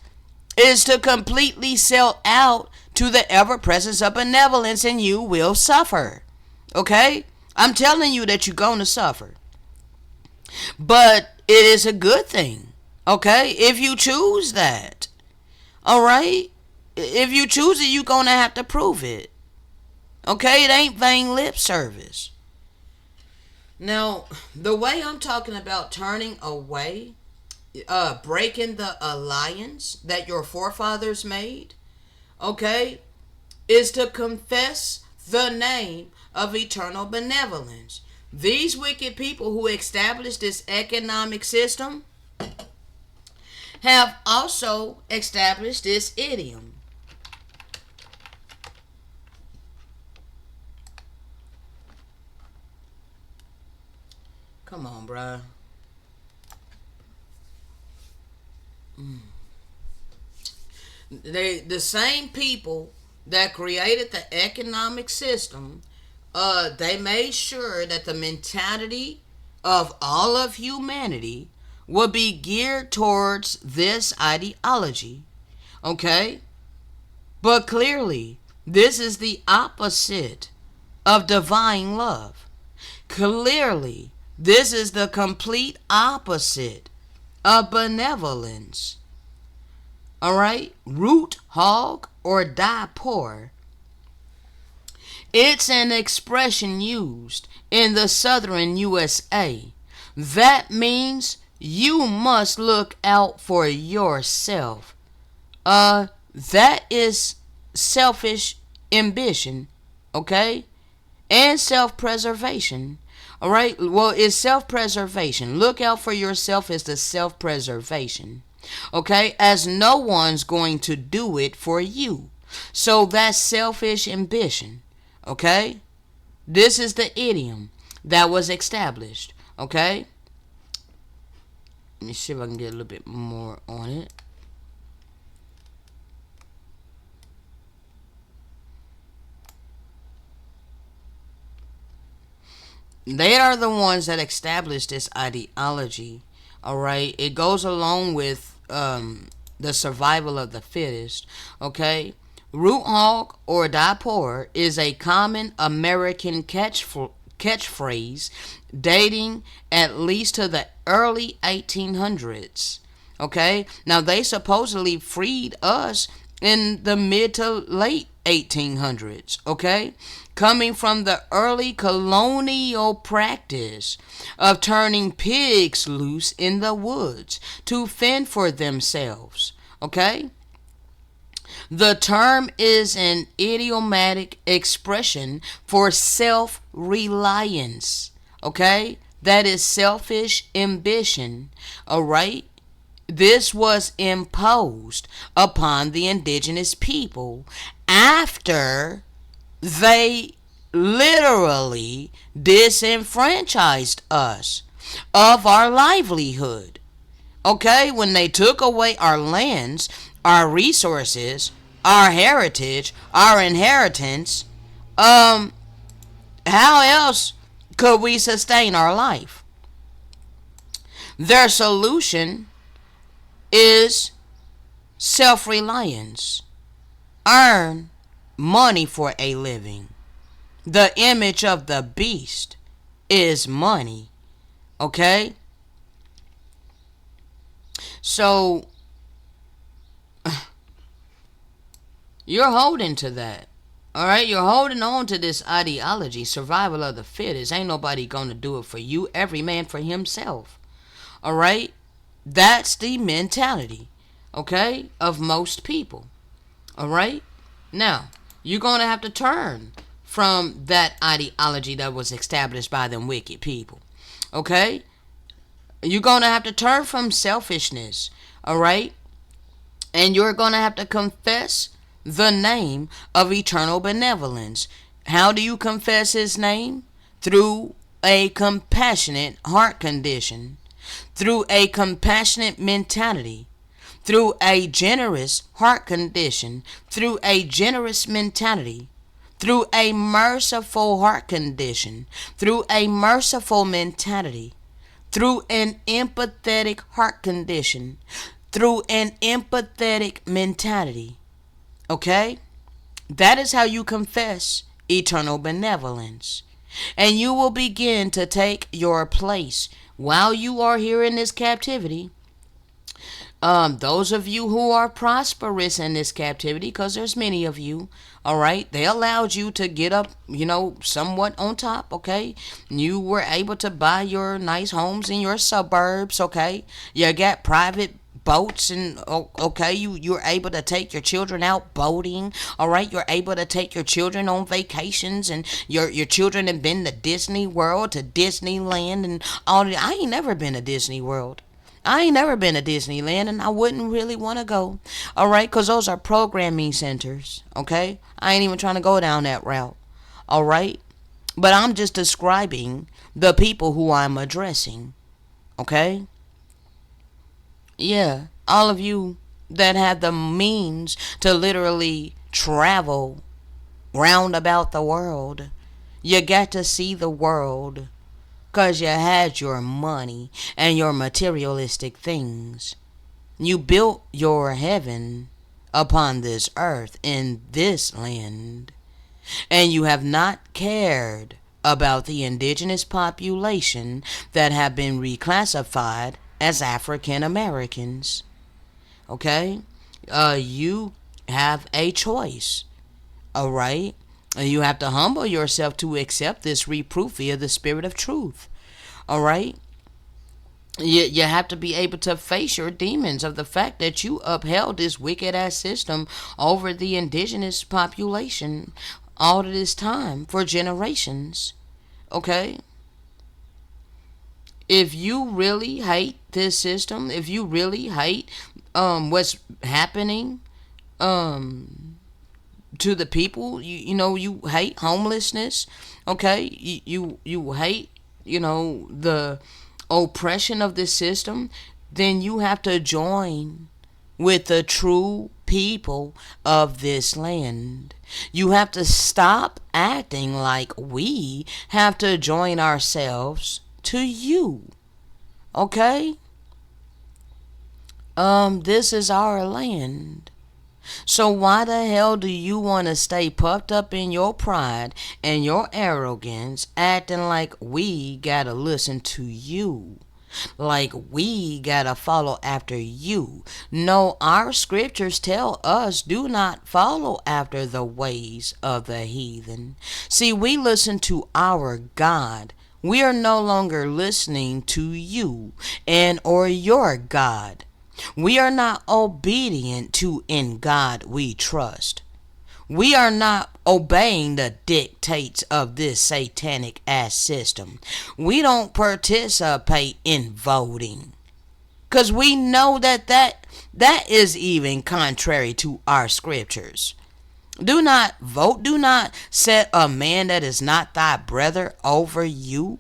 A: is to completely sell out to the ever presence of benevolence, and you will suffer. Okay, I'm telling you that you're going to suffer, but it is a good thing. Okay, if you choose that. All right, if you choose it, you're gonna have to prove it. Okay, it ain't vain lip service. Now, the way I'm talking about turning away, breaking the alliance that your forefathers made, okay, is to confess the name of eternal benevolence. These wicked people who established this economic system have also established this idiom. Come on, bruh. The same people that created the economic system, they made sure that the mentality of all of humanity would be geared towards this ideology. Okay? But clearly, this is the opposite of divine love. Clearly, this is the complete opposite of benevolence. Alright? Root hog or die poor. It's an expression used in the southern USA. That means you must look out for yourself. That is selfish ambition, okay? And self-preservation. Alright? Well, it's self-preservation. Look out for yourself is the self-preservation. Okay? As no one's going to do it for you. So that's selfish ambition. Okay? This is the idiom that was established. Okay? Let me see if I can get a little bit more on it. They are the ones that established this ideology. Alright? It goes along with the survival of the fittest. Okay? Root hog or die poor is a common American catchphrase dating at least to the early 1800s. Okay? Now they supposedly freed us in the mid to late 1800s. Okay? Coming from the early colonial practice of turning pigs loose in the woods to fend for themselves. Okay? The term is an idiomatic expression for self-reliance. Okay? That is selfish ambition. Alright? This was imposed upon the indigenous people after they literally disenfranchised us of our livelihood. Okay? When they took away our lands, our resources, our heritage, our inheritance, how else could we sustain our life? Their solution is self-reliance. Earn money for a living. The image of the beast is money. Okay? So you're holding to that. Alright? You're holding on to this ideology. Survival of the fittest. Ain't nobody gonna do it for you. Every man for himself. Alright? That's the mentality. Okay? Of most people. Alright? Now, you're going to have to turn from that ideology that was established by them wicked people. Okay? You're going to have to turn from selfishness. Alright? And you're going to have to confess the name of eternal benevolence. How do you confess his name? Through a compassionate heart condition. Through a compassionate mentality. Through a generous heart condition, through a generous mentality, through a merciful heart condition, through a merciful mentality, through an empathetic heart condition, through an empathetic mentality. Okay? That is how you confess eternal benevolence. And you will begin to take your place while you are here in this captivity. Those of you who are prosperous in this captivity, because there's many of you, all right, they allowed you to get up, somewhat on top, okay? You were able to buy your nice homes in your suburbs, okay? You got private boats and okay, you're able to take your children out boating, all right? You're able to take your children on vacations, and your children have been to Disney World, to Disneyland, and all that. I ain't never been to Disney World. I ain't never been to Disneyland, and I wouldn't really want to go. All right, because those are programming centers. Okay, I ain't even trying to go down that route. All right, But I'm just describing the people who I'm addressing. Okay? Yeah, all of you that have the means to literally travel round about the world. You got to see the world because you had your money and your materialistic things. You built your heaven upon this earth in this land, and you have not cared about the indigenous population that have been reclassified as African Americans. Okay? You have a choice. All right? And you have to humble yourself to accept this reproof via the spirit of truth. All right? You have to be able to face your demons of the fact that you upheld this wicked ass system over the indigenous population all of this time for generations. Okay? If you really hate this system, if you really hate what's happening to the people, you hate homelessness, okay? You hate, the oppression of this system, then you have to join with the true people of this land. You have to stop acting like we have to join ourselves to you. Okay? This is our land. So why the hell do you want to stay puffed up in your pride and your arrogance, acting like we gotta listen to you? Like we gotta follow after you? No, our scriptures tell us do not follow after the ways of the heathen. See, we listen to our God. We are no longer listening to you and or your God. We are not obedient to "in God we trust." We are not obeying the dictates of this satanic ass system. We don't participate in voting. Because we know that is even contrary to our scriptures. Do not vote. Do not set a man that is not thy brother over you.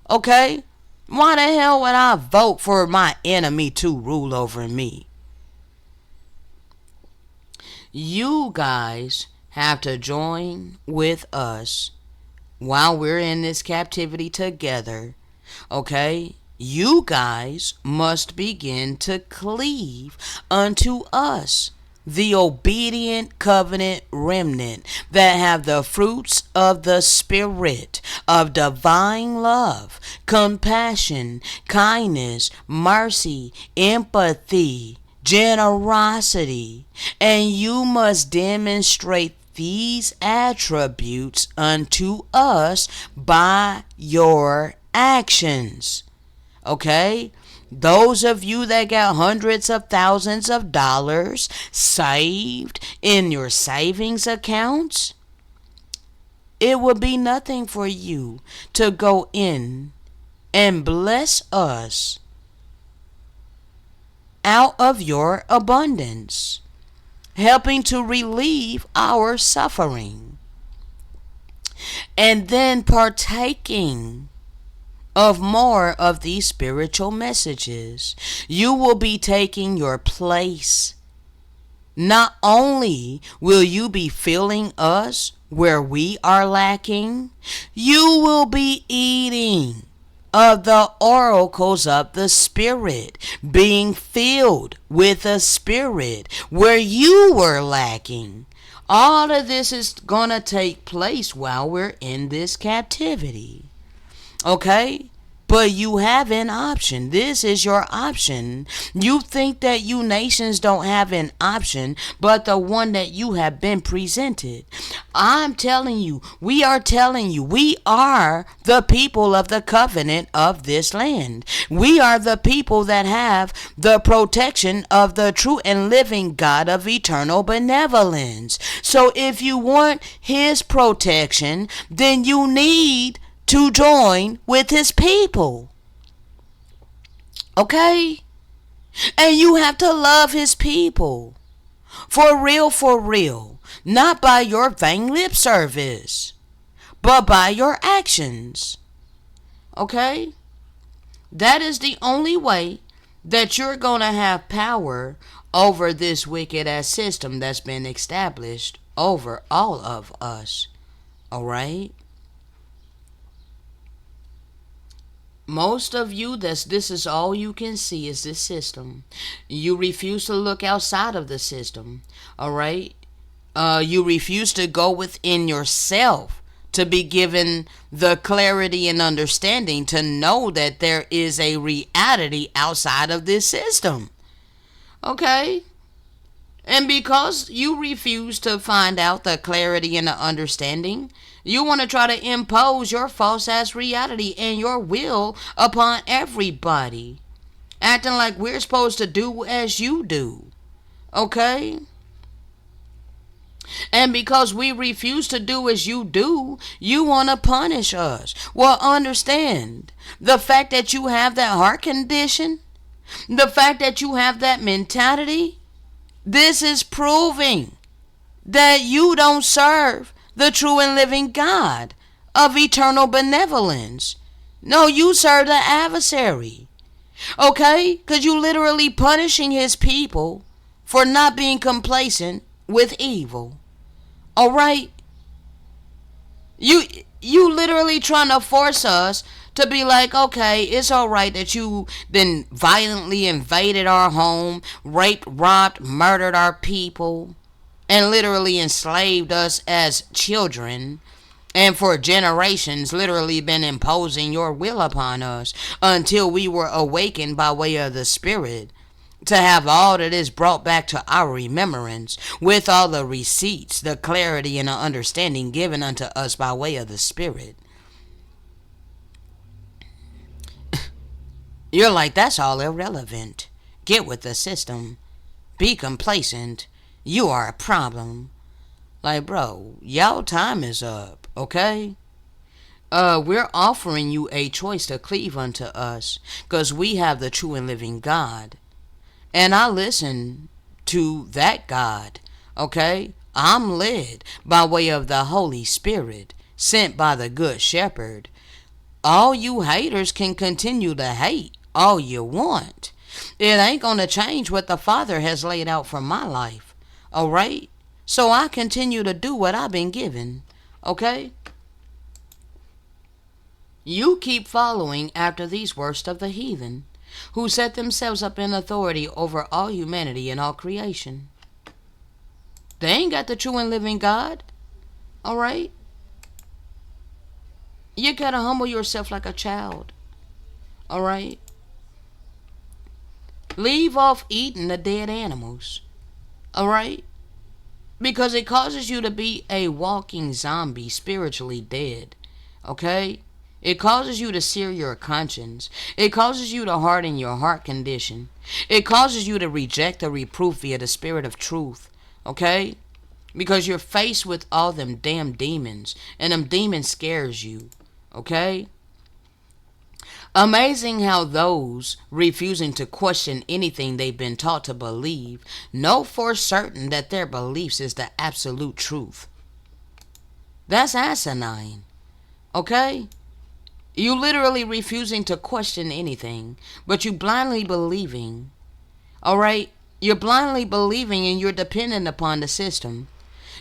A: Okay? Why the hell would I vote for my enemy to rule over me? You guys have to join with us while we're in this captivity together. Okay? You guys must begin to cleave unto us, the obedient covenant remnant that have the fruits of the Spirit of divine love, compassion, kindness, mercy, empathy, generosity. And you must demonstrate these attributes unto us by your actions. Okay? Those of you that got hundreds of thousands of dollars saved in your savings accounts, it would be nothing for you to go in and bless us out of your abundance, helping to relieve our suffering, and then partaking of more of these spiritual messages. You will be taking your place. Not only will you be filling us where we are lacking, you will be eating of the oracles of the Spirit, being filled with the Spirit where you were lacking. All of this is going to take place while we're in this captivity. Okay? But you have an option. This is your option. You think that you nations don't have an option, but the one that you have been presented. I'm telling you, we are telling you, we are the people of the covenant of this land. We are the people that have the protection of the true and living God of eternal benevolence. So if you want his protection, then you need to join with his people. Okay? And you have to love his people. For real, for real. Not by your vain lip service, but by your actions. Okay? That is the only way that you're going to have power over this wicked ass system that's been established over all of us. Alright? Most of you, this is all you can see is this system. You refuse to look outside of the system. Alright? You refuse to go within yourself to be given the clarity and understanding to know that there is a reality outside of this system. Okay? And because you refuse to find out the clarity and the understanding, you want to try to impose your false ass reality and your will upon everybody. Acting like we're supposed to do as you do. Okay? And because we refuse to do as you do, you want to punish us. Well, understand, the fact that you have that heart condition, the fact that you have that mentality, this is proving that you don't serve the true and living God of eternal benevolence. No, you serve the adversary. Okay? Because you literally punishing his people for not being complacent with evil. Alright? You literally trying to force us to be like, okay, it's alright that you then violently invaded our home, raped, robbed, murdered our people, and literally enslaved us as children, and for generations literally been imposing your will upon us until we were awakened by way of the Spirit to have all that is brought back to our remembrance with all the receipts, the clarity, and the understanding given unto us by way of the Spirit. You're like, that's all irrelevant. Get with the system. Be complacent. You are a problem. Like, bro, y'all time is up, okay? We're offering you a choice to cleave unto us, because we have the true and living God. And I listen to that God, okay? I'm led by way of the Holy Spirit, sent by the Good Shepherd. All you haters can continue to hate all you want. It ain't gonna change what the Father has laid out for my life, alright? So I continue to do what I've been given, okay? You keep following after these worst of the heathen, who set themselves up in authority over all humanity and all creation. They ain't got the true and living God. Alright? You gotta humble yourself like a child. Alright? Leave off eating the dead animals. Alright? Because it causes you to be a walking zombie, spiritually dead. Okay? It causes you to sear your conscience. It causes you to harden your heart condition. It causes you to reject the reproof via the spirit of truth. Okay? Because you're faced with all them damn demons. And them demons scares you. Okay? Amazing how those refusing to question anything they've been taught to believe know for certain that their beliefs is the absolute truth. That's asinine. Okay? You literally refusing to question anything, but you blindly believing. Alright? You're blindly believing and you're dependent upon the system.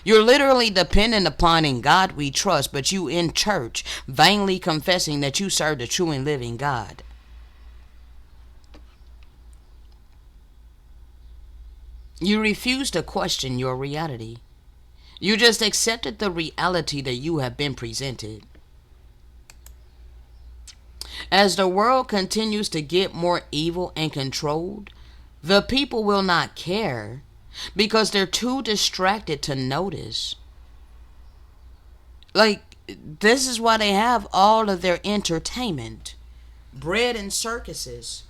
A: You're literally dependent upon in God we trust, but you in church vainly confessing that you serve the true and living God. You refuse to question your reality. You just accepted the reality that you have been presented. As the world continues to get more evil and controlled, the people will not care because they're too distracted to notice. Like, this is why they have all of their entertainment. Bread and circuses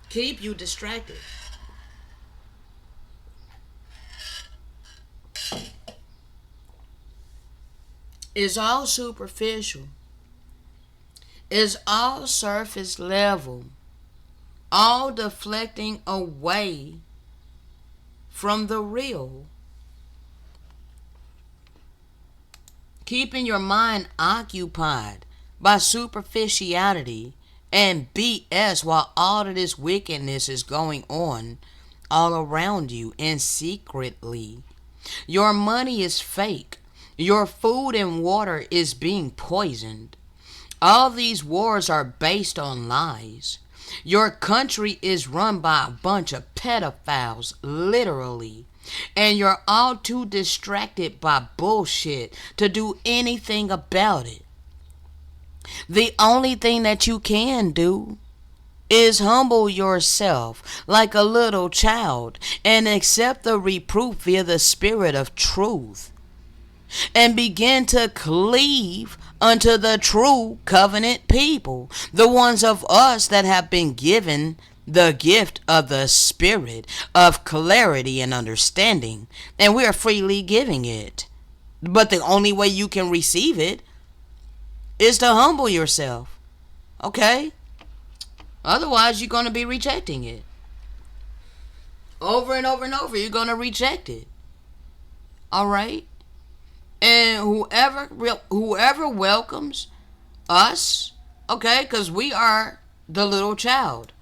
A: keep you distracted. It's all superficial. It's all surface level. All deflecting away from the real. Keeping your mind occupied by superficiality and BS while all of this wickedness is going on all around you and secretly. Your money is fake. Your food and water is being poisoned. All these wars are based on lies. Your country is run by a bunch of pedophiles, literally. And you're all too distracted by bullshit to do anything about it. The only thing that you can do is humble yourself like a little child and accept the reproof via the spirit of truth and begin to cleave unto the true covenant people, the ones of us that have been given the gift of the spirit of clarity and understanding, and we are freely giving it. But the only way you can receive it is to humble yourself. Okay? Otherwise, you're going to be rejecting it. Over and over and over, you're going to reject it. All right? And whoever welcomes us, okay, because we are the little child.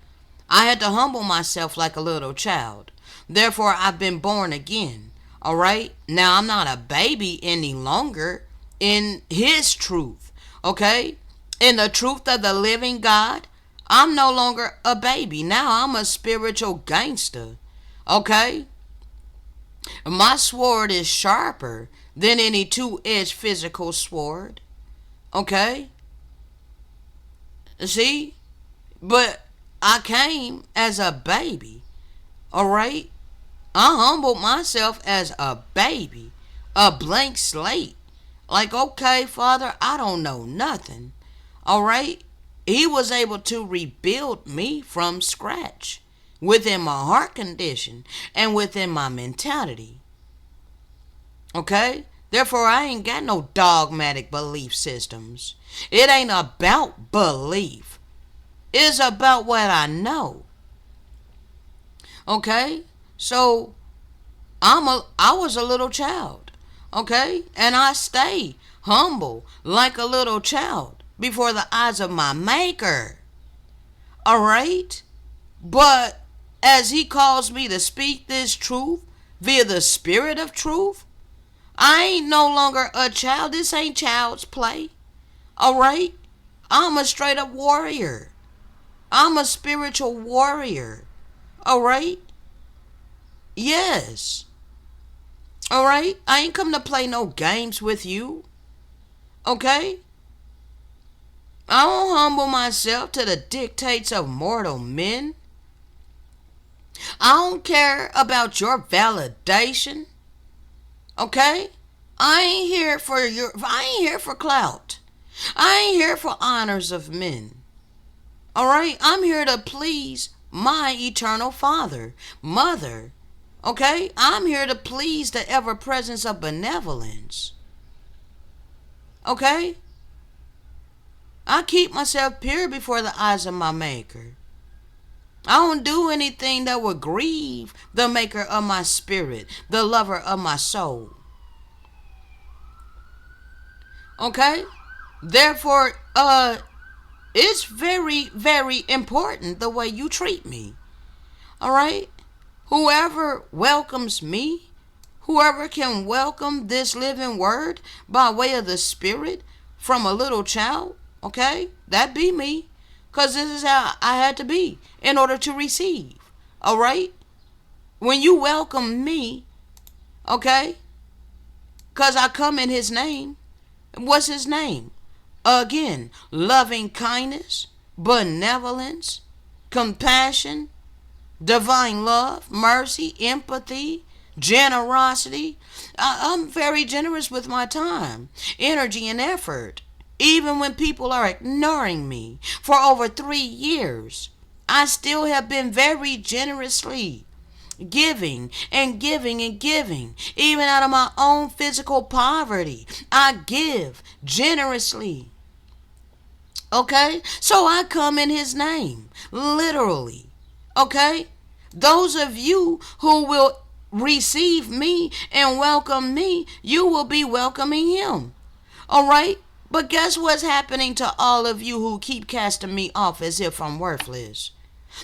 A: I had to humble myself like a little child. Therefore, I've been born again. All right? Now, I'm not a baby any longer in his truth. Okay? In the truth of the living God, I'm no longer a baby. Now I'm a spiritual gangster. Okay? My sword is sharper than any two-edged physical sword. Okay? See? But I came as a baby. Alright? I humbled myself as a baby. A blank slate. Like, okay, Father, I don't know nothing. Alright? He was able to rebuild me from scratch within my heart condition and within my mentality. Okay? Therefore, I ain't got no dogmatic belief systems. It ain't about belief. It's about what I know. Okay? So, I was a little child. Okay? And I stay humble like a little child before the eyes of my maker. Alright? But as he calls me to speak this truth via the spirit of truth, I ain't no longer a child. This ain't child's play. Alright? I'm a straight up warrior. I'm a spiritual warrior. Alright? Yes. Alright? I ain't come to play no games with you. Okay? I don't humble myself to the dictates of mortal men. I don't care about your validation. Okay? I ain't here for clout. I ain't here for honors of men. Alright? I'm here to please my eternal Father, Mother. Okay? I'm here to please the ever presence of benevolence. Okay? I keep myself pure before the eyes of my maker. I don't do anything that would grieve the maker of my spirit, the lover of my soul. Okay? Therefore, it's very, very important the way you treat me. Alright? Whoever welcomes me, whoever can welcome this living word by way of the spirit from a little child, okay? That be me. Because this is how I had to be in order to receive. Alright? When you welcome me, okay? Because I come in his name. What's his name? Again, loving kindness, benevolence, compassion, divine love, mercy, empathy, generosity. I'm very generous with my time, energy, and effort. Even when people are ignoring me for over 3 years, I still have been very generously giving and giving and giving. Even out of my own physical poverty, I give generously. Okay? So I come in his name, literally. Okay? Those of you who will receive me and welcome me, you will be welcoming him. All right? But guess what's happening to all of you who keep casting me off as if I'm worthless?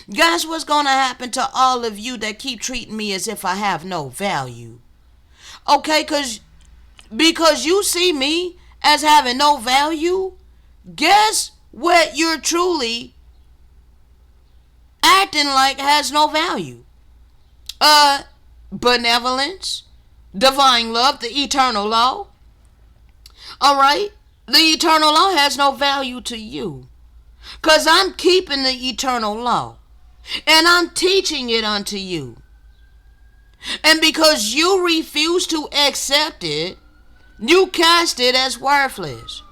A: Guess what's going to happen to all of you that keep treating me as if I have no value? Okay, because you see me as having no value, guess what you're truly acting like has no value? Benevolence, divine love, the eternal law. All right? The eternal law has no value to you. Because I'm keeping the eternal law. And I'm teaching it unto you. And because you refuse to accept it, you cast it as worthless.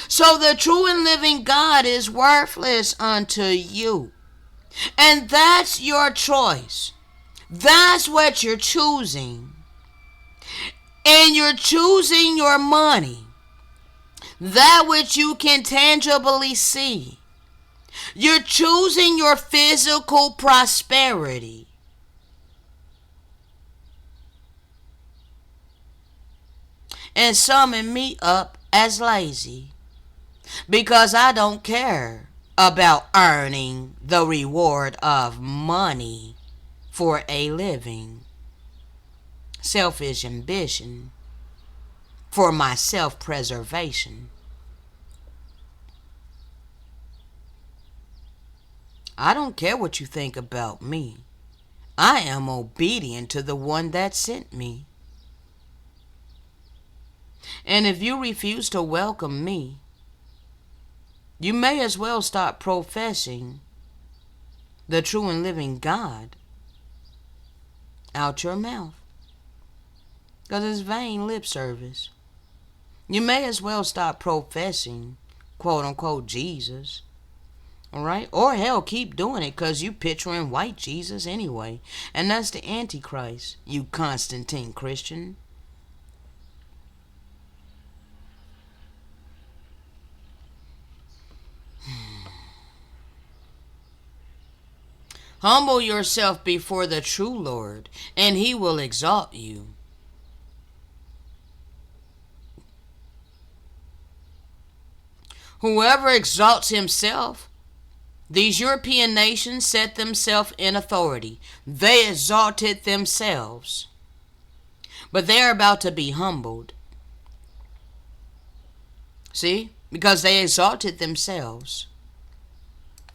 A: So the true and living God is worthless unto you. And that's your choice. That's what you're choosing. And you're choosing your money. That which you can tangibly see. You're choosing your physical prosperity. And summing me up as lazy. Because I don't care about earning the reward of money for a living. Selfish ambition for my self-preservation. I don't care what you think about me. I am obedient to the one that sent me. And if you refuse to welcome me, you may as well start professing the true and living God out your mouth. Because it's vain lip service. You may as well start professing, quote unquote, Jesus. Alright? Or hell, keep doing it because you picturing white Jesus anyway. And that's the Antichrist, you Constantine Christian. Humble yourself before the true Lord, and he will exalt you. Whoever exalts himself, these European nations set themselves in authority. They exalted themselves. But they're about to be humbled. See? Because they exalted themselves.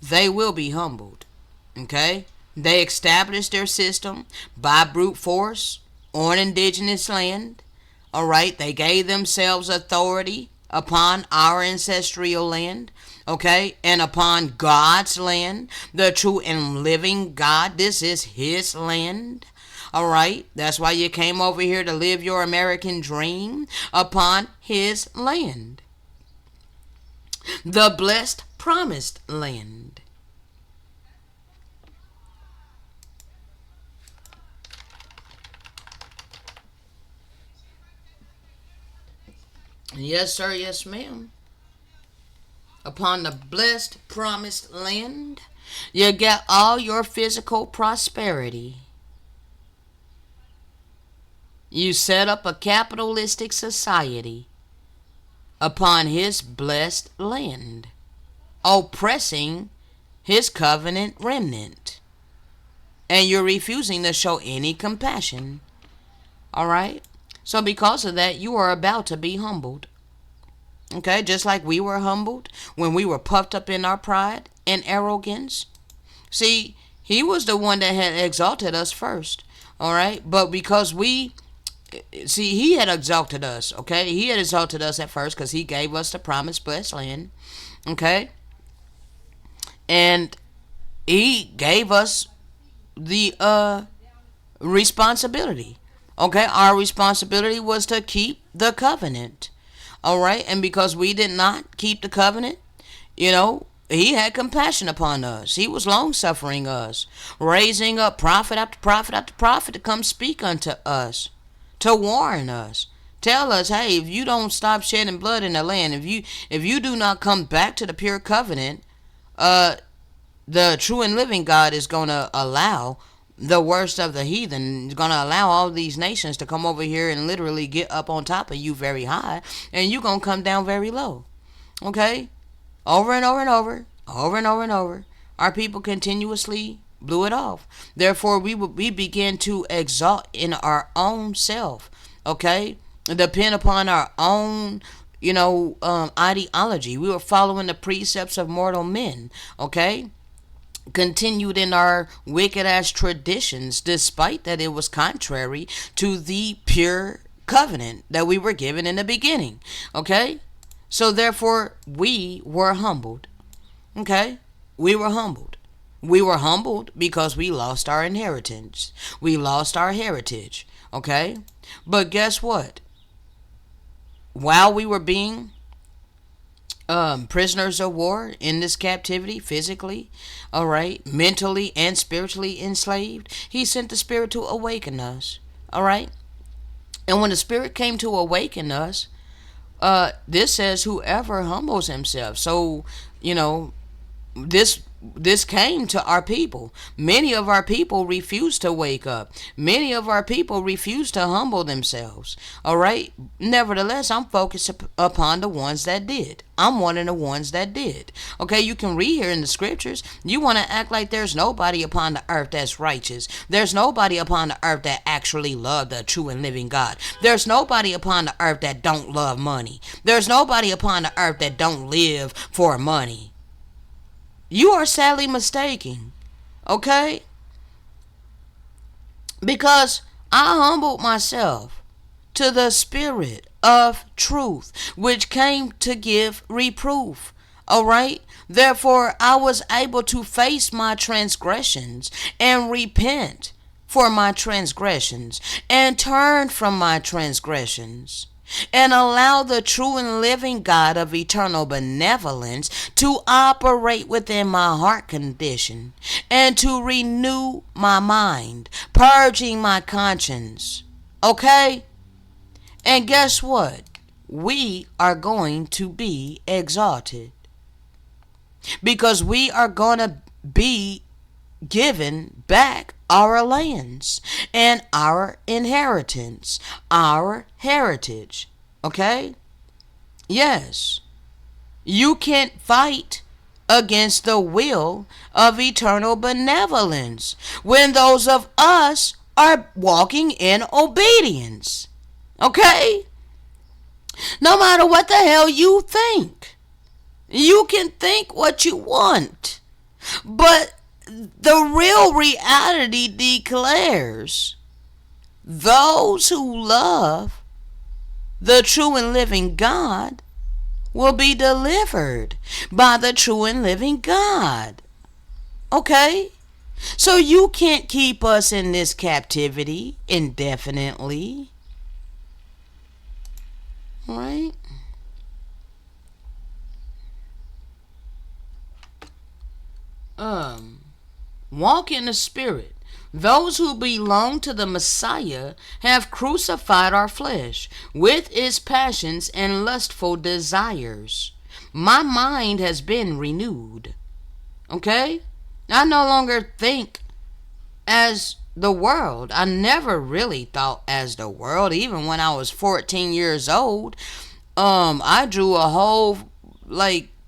A: They will be humbled. Okay? They established their system by brute force on indigenous land. Alright? They gave themselves authority upon our ancestral land. Okay? And upon God's land. The true and living God. This is his land. Alright? That's why you came over here to live your American dream upon his land. The blessed promised land. Yes, sir. Yes, ma'am. Upon the blessed promised land, you get all your physical prosperity. You set up a capitalistic society upon his blessed land, oppressing his covenant remnant. And you're refusing to show any compassion. Alright? So because of that, you are about to be humbled. Okay? Just like we were humbled when we were puffed up in our pride and arrogance. See, he was the one that had exalted us first. Alright? But because he had exalted us. Okay? He had exalted us at first because he gave us the promised blessed land. Okay? And he gave us the responsibility. Okay, our responsibility was to keep the covenant. Alright, and because we did not keep the covenant, he had compassion upon us. He was long-suffering us, raising up prophet after prophet after prophet to come speak unto us, to warn us, tell us, hey, if you don't stop shedding blood in the land, if you do not come back to the pure covenant, the true and living God is going to allow the worst of the heathen is going to allow all these nations to come over here and literally get up on top of you very high, and you're going to come down very low. Okay? Over and over and over, over and over and over, our people continuously blew it off. Therefore, we began to exalt in our own self. Okay? Depend upon our own ideology. We were following the precepts of mortal men. Okay? Continued in our wicked ass traditions, despite that it was contrary to the pure covenant that we were given in the beginning. Okay? So therefore, we were humbled. Okay? We were humbled. We were humbled because we lost our inheritance. We lost our heritage. Okay? But guess what? While we were being prisoners of war in this captivity, physically, all right, mentally and spiritually enslaved, he sent the Spirit to awaken us. All right? And when the Spirit came to awaken us, this says whoever humbles himself. So, this came to our people. Many of our people refused to wake up. Many of our people refused to humble themselves. All right? Nevertheless, I'm focused upon the ones that did. I'm one of the ones that did. Okay, you can read here in the scriptures. You want to act like there's nobody upon the earth that's righteous. There's nobody upon the earth that actually loved the true and living God. There's nobody upon the earth that don't love money. There's nobody upon the earth that don't live for money. You are sadly mistaken. Okay? Because I humbled myself to the Spirit of truth, which came to give reproof. All right? Therefore, I was able to face my transgressions and repent for my transgressions and turn from my transgressions, and allow the true and living God of eternal benevolence to operate within my heart condition and to renew my mind, purging my conscience. Okay? And guess what? We are going to be exalted, because we are going to be given back our lands and our inheritance, our heritage. Okay? Yes. You can't fight against the will of eternal benevolence when those of us are walking in obedience. Okay? No matter what the hell you think. You can think what you want, but the real reality declares those who love the true and living God will be delivered by the true and living God. Okay? So you can't keep us in this captivity indefinitely. Right? Walk in the Spirit. Those who belong to the Messiah have crucified our flesh with its passions and lustful desires. My mind has been renewed. Okay? I no longer think as the world. I never really thought as the world. Even when I was 14 years old, I drew a whole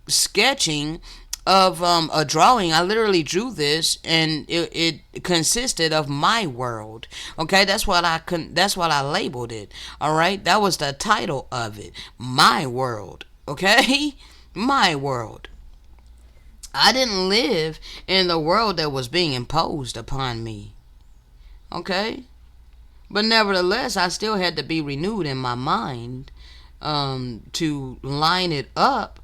A: sketching of a drawing. I literally drew this, and it consisted of my world. Okay, that's what I labeled it. All right, that was the title of it, my world. Okay, my world. I didn't live in the world that was being imposed upon me. Okay, but nevertheless, I still had to be renewed in my mind to line it up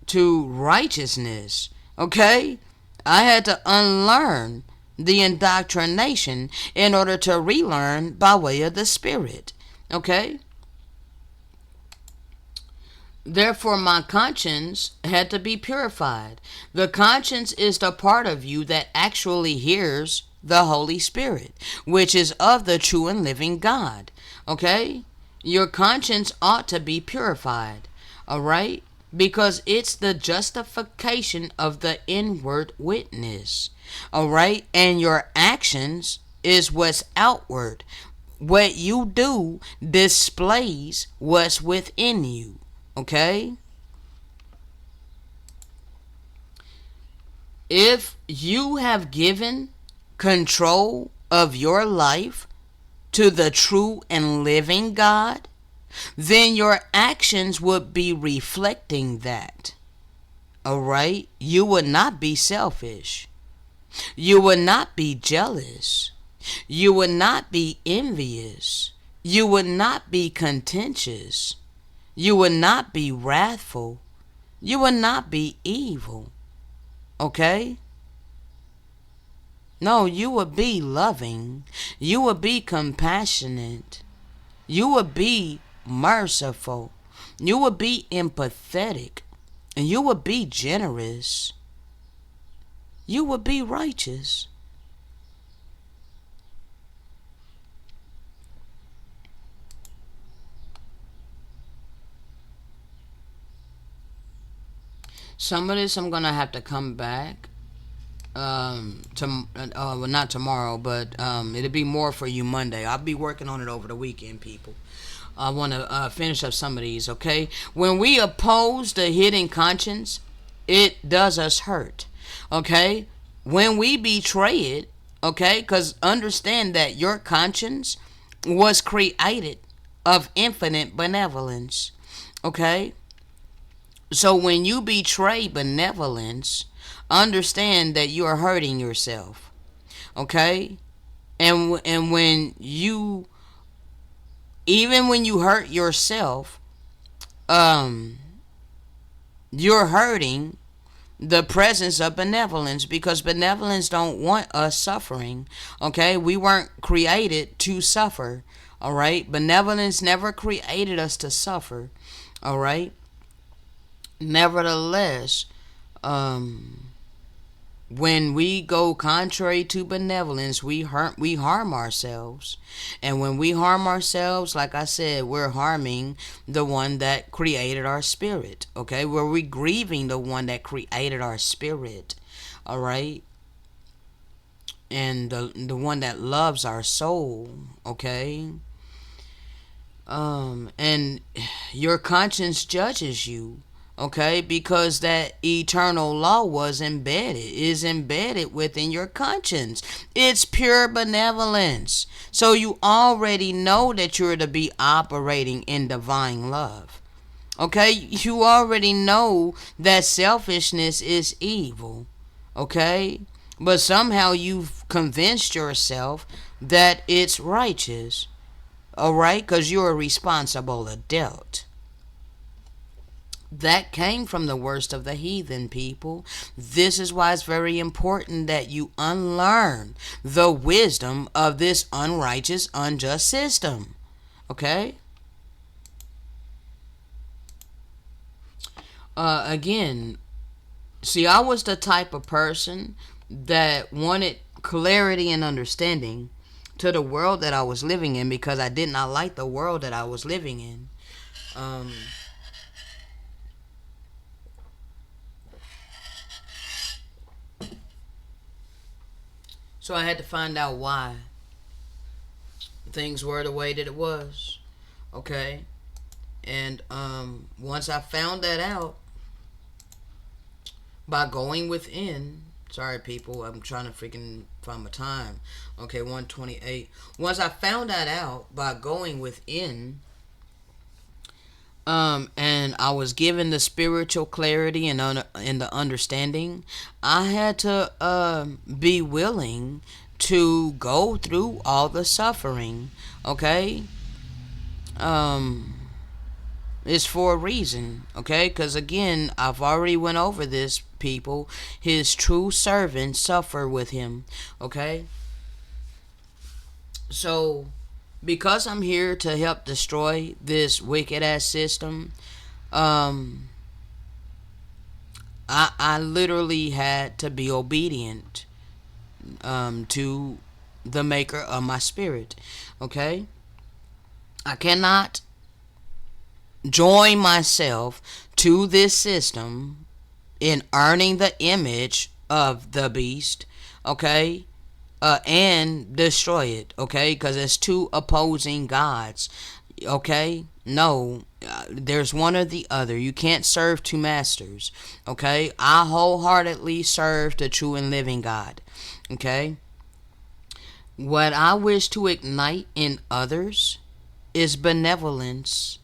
A: to righteousness. Okay? I had to unlearn the indoctrination in order to relearn by way of the Spirit. Okay? Therefore, my conscience had to be purified. The conscience is the part of you that actually hears the Holy Spirit, which is of the true and living God. Okay? Your conscience ought to be purified. All right? Because it's the justification of the inward witness. All right? And your actions is what's outward. What you do displays what's within you. Okay? If you have given control of your life to the true and living God, then your actions would be reflecting that. Alright? You would not be selfish. You would not be jealous. You would not be envious. You would not be contentious. You would not be wrathful. You would not be evil. Okay? No, you would be loving. You would be compassionate. You would be merciful. You would be empathetic. And you would be generous. You would be righteous. Some of this I'm gonna have to come back. Well, not tomorrow, but it'll be more for you Monday. I'll be working on it over the weekend, people. I want to finish up some of these. Okay, when we oppose the hidden conscience, it does us hurt. Okay, when we betray it, okay, because understand that your conscience was created of infinite benevolence. Okay, so when you betray benevolence, understand that you are hurting yourself. Okay? And when you, even when you hurt yourself, um you're hurting the presence of benevolence, because benevolence don't want us suffering. Okay? We weren't created to suffer. All right? Benevolence never created us to suffer. All right? Nevertheless, when we go contrary to benevolence, we harm ourselves. And when we harm ourselves, like I said, we're harming the one that created our spirit. Okay? We're grieving the one that created our spirit. All right? And the one that loves our soul. Okay? And your conscience judges you. Okay, because that eternal law is embedded within your conscience. It's pure benevolence. So you already know that you're to be operating in divine love. Okay, you already know that selfishness is evil. Okay, but somehow you've convinced yourself that it's righteous. Alright, because you're a responsible adult. That came from the worst of the heathen, people. This is why it's very important that you unlearn the wisdom of this unrighteous, unjust system. Okay? Again, see, I was the type of person that wanted clarity and understanding to the world that I was living in, because I did not like the world that I was living in. So I had to find out why things were the way that it was. Okay? And once I found that out by going within, sorry people, I'm trying to freaking find my time. Okay, 128. Once I found that out by going within, and I was given the spiritual clarity and the understanding, I had to be willing to go through all the suffering. Okay, it's for a reason. Okay, because again, I've already went over this. People, his true servants suffer with him. Okay, so because I'm here to help destroy this wicked ass system, I literally had to be obedient to the maker of my spirit. Okay? I cannot join myself to this system in earning the image of the beast. Okay? and destroy it, okay? Because it's two opposing gods, okay? No, there's one or the other. You can't serve two masters, okay? I wholeheartedly serve the true and living God, okay? What I wish to ignite in others is benevolence,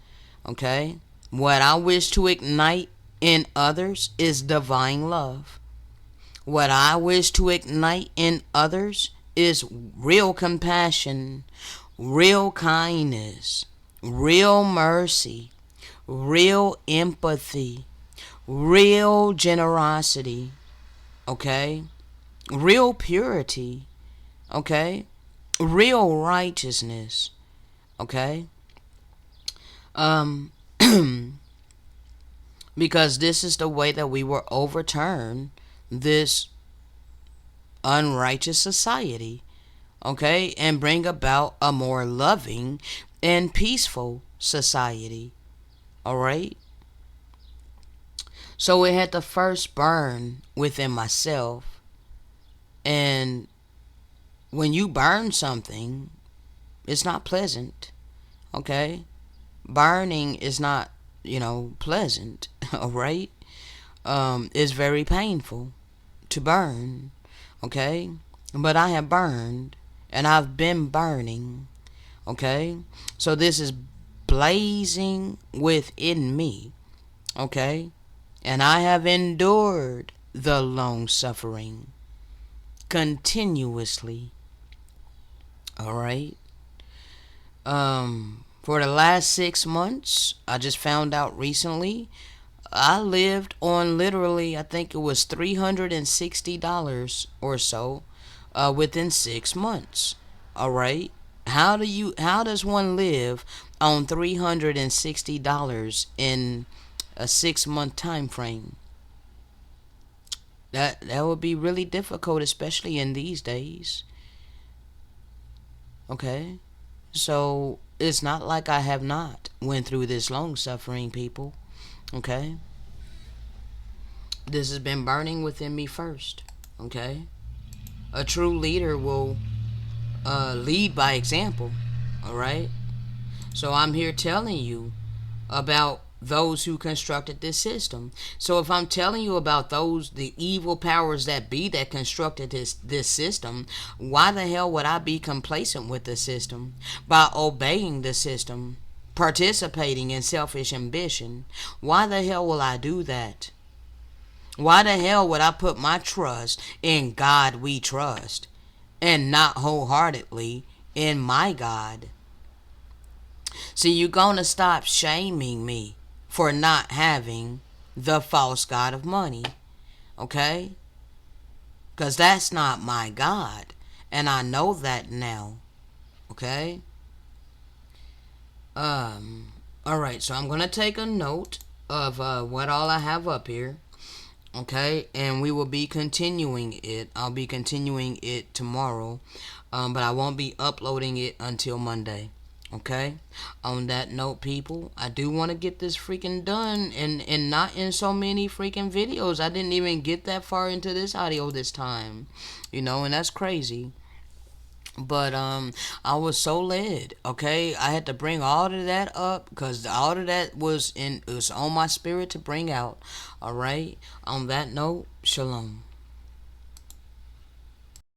A: okay? What I wish to ignite in others is divine love. What I wish to ignite in others is real compassion, real kindness, real mercy, real empathy, real generosity, okay? Real purity, okay? Real righteousness, okay? Um, because this is the way that we will overturn this unrighteous society, okay, and bring about a more loving and peaceful society. All right. So it had to first burn within myself. And when you burn something, it's not pleasant. Okay. Burning is not, pleasant. All right. It's very painful to burn. Okay. But I have burned and I've been burning. Okay. So this is blazing within me. Okay. And I have endured the long suffering continuously. All right. For the last 6 months, I just found out recently, I lived on literally, I think it was $360 or so, within 6 months. All right. How does one live on $360 in a 6 month time frame? That would be really difficult, especially in these days. Okay. So it's not like I have not went through this long suffering, people. Okay. This has been burning within me first. Okay. A true leader will lead by example. All right. So I'm here telling you about those who constructed this system. So if I'm telling you about the evil powers that be that constructed this system, why the hell would I be complacent with the system by obeying the system, participating in selfish ambition? Why the hell will I do that? Why the hell would I put my trust in God we trust and not wholeheartedly in my God? See, you're going to stop shaming me for not having the false God of money. Okay? Because that's not my God. And I know that now. Okay? Alright, so I'm going to take a note of what all I have up here. Okay? And we will be continuing it. I'll be continuing it tomorrow. But I won't be uploading it until Monday. Okay. On that note, people, I do want to get this freaking done and not in so many freaking videos. I didn't even get that far into this audio this time. And that's crazy. But I was so led. Okay, I had to bring all of that up because all of that was on my spirit to bring out. All right. On that note, shalom.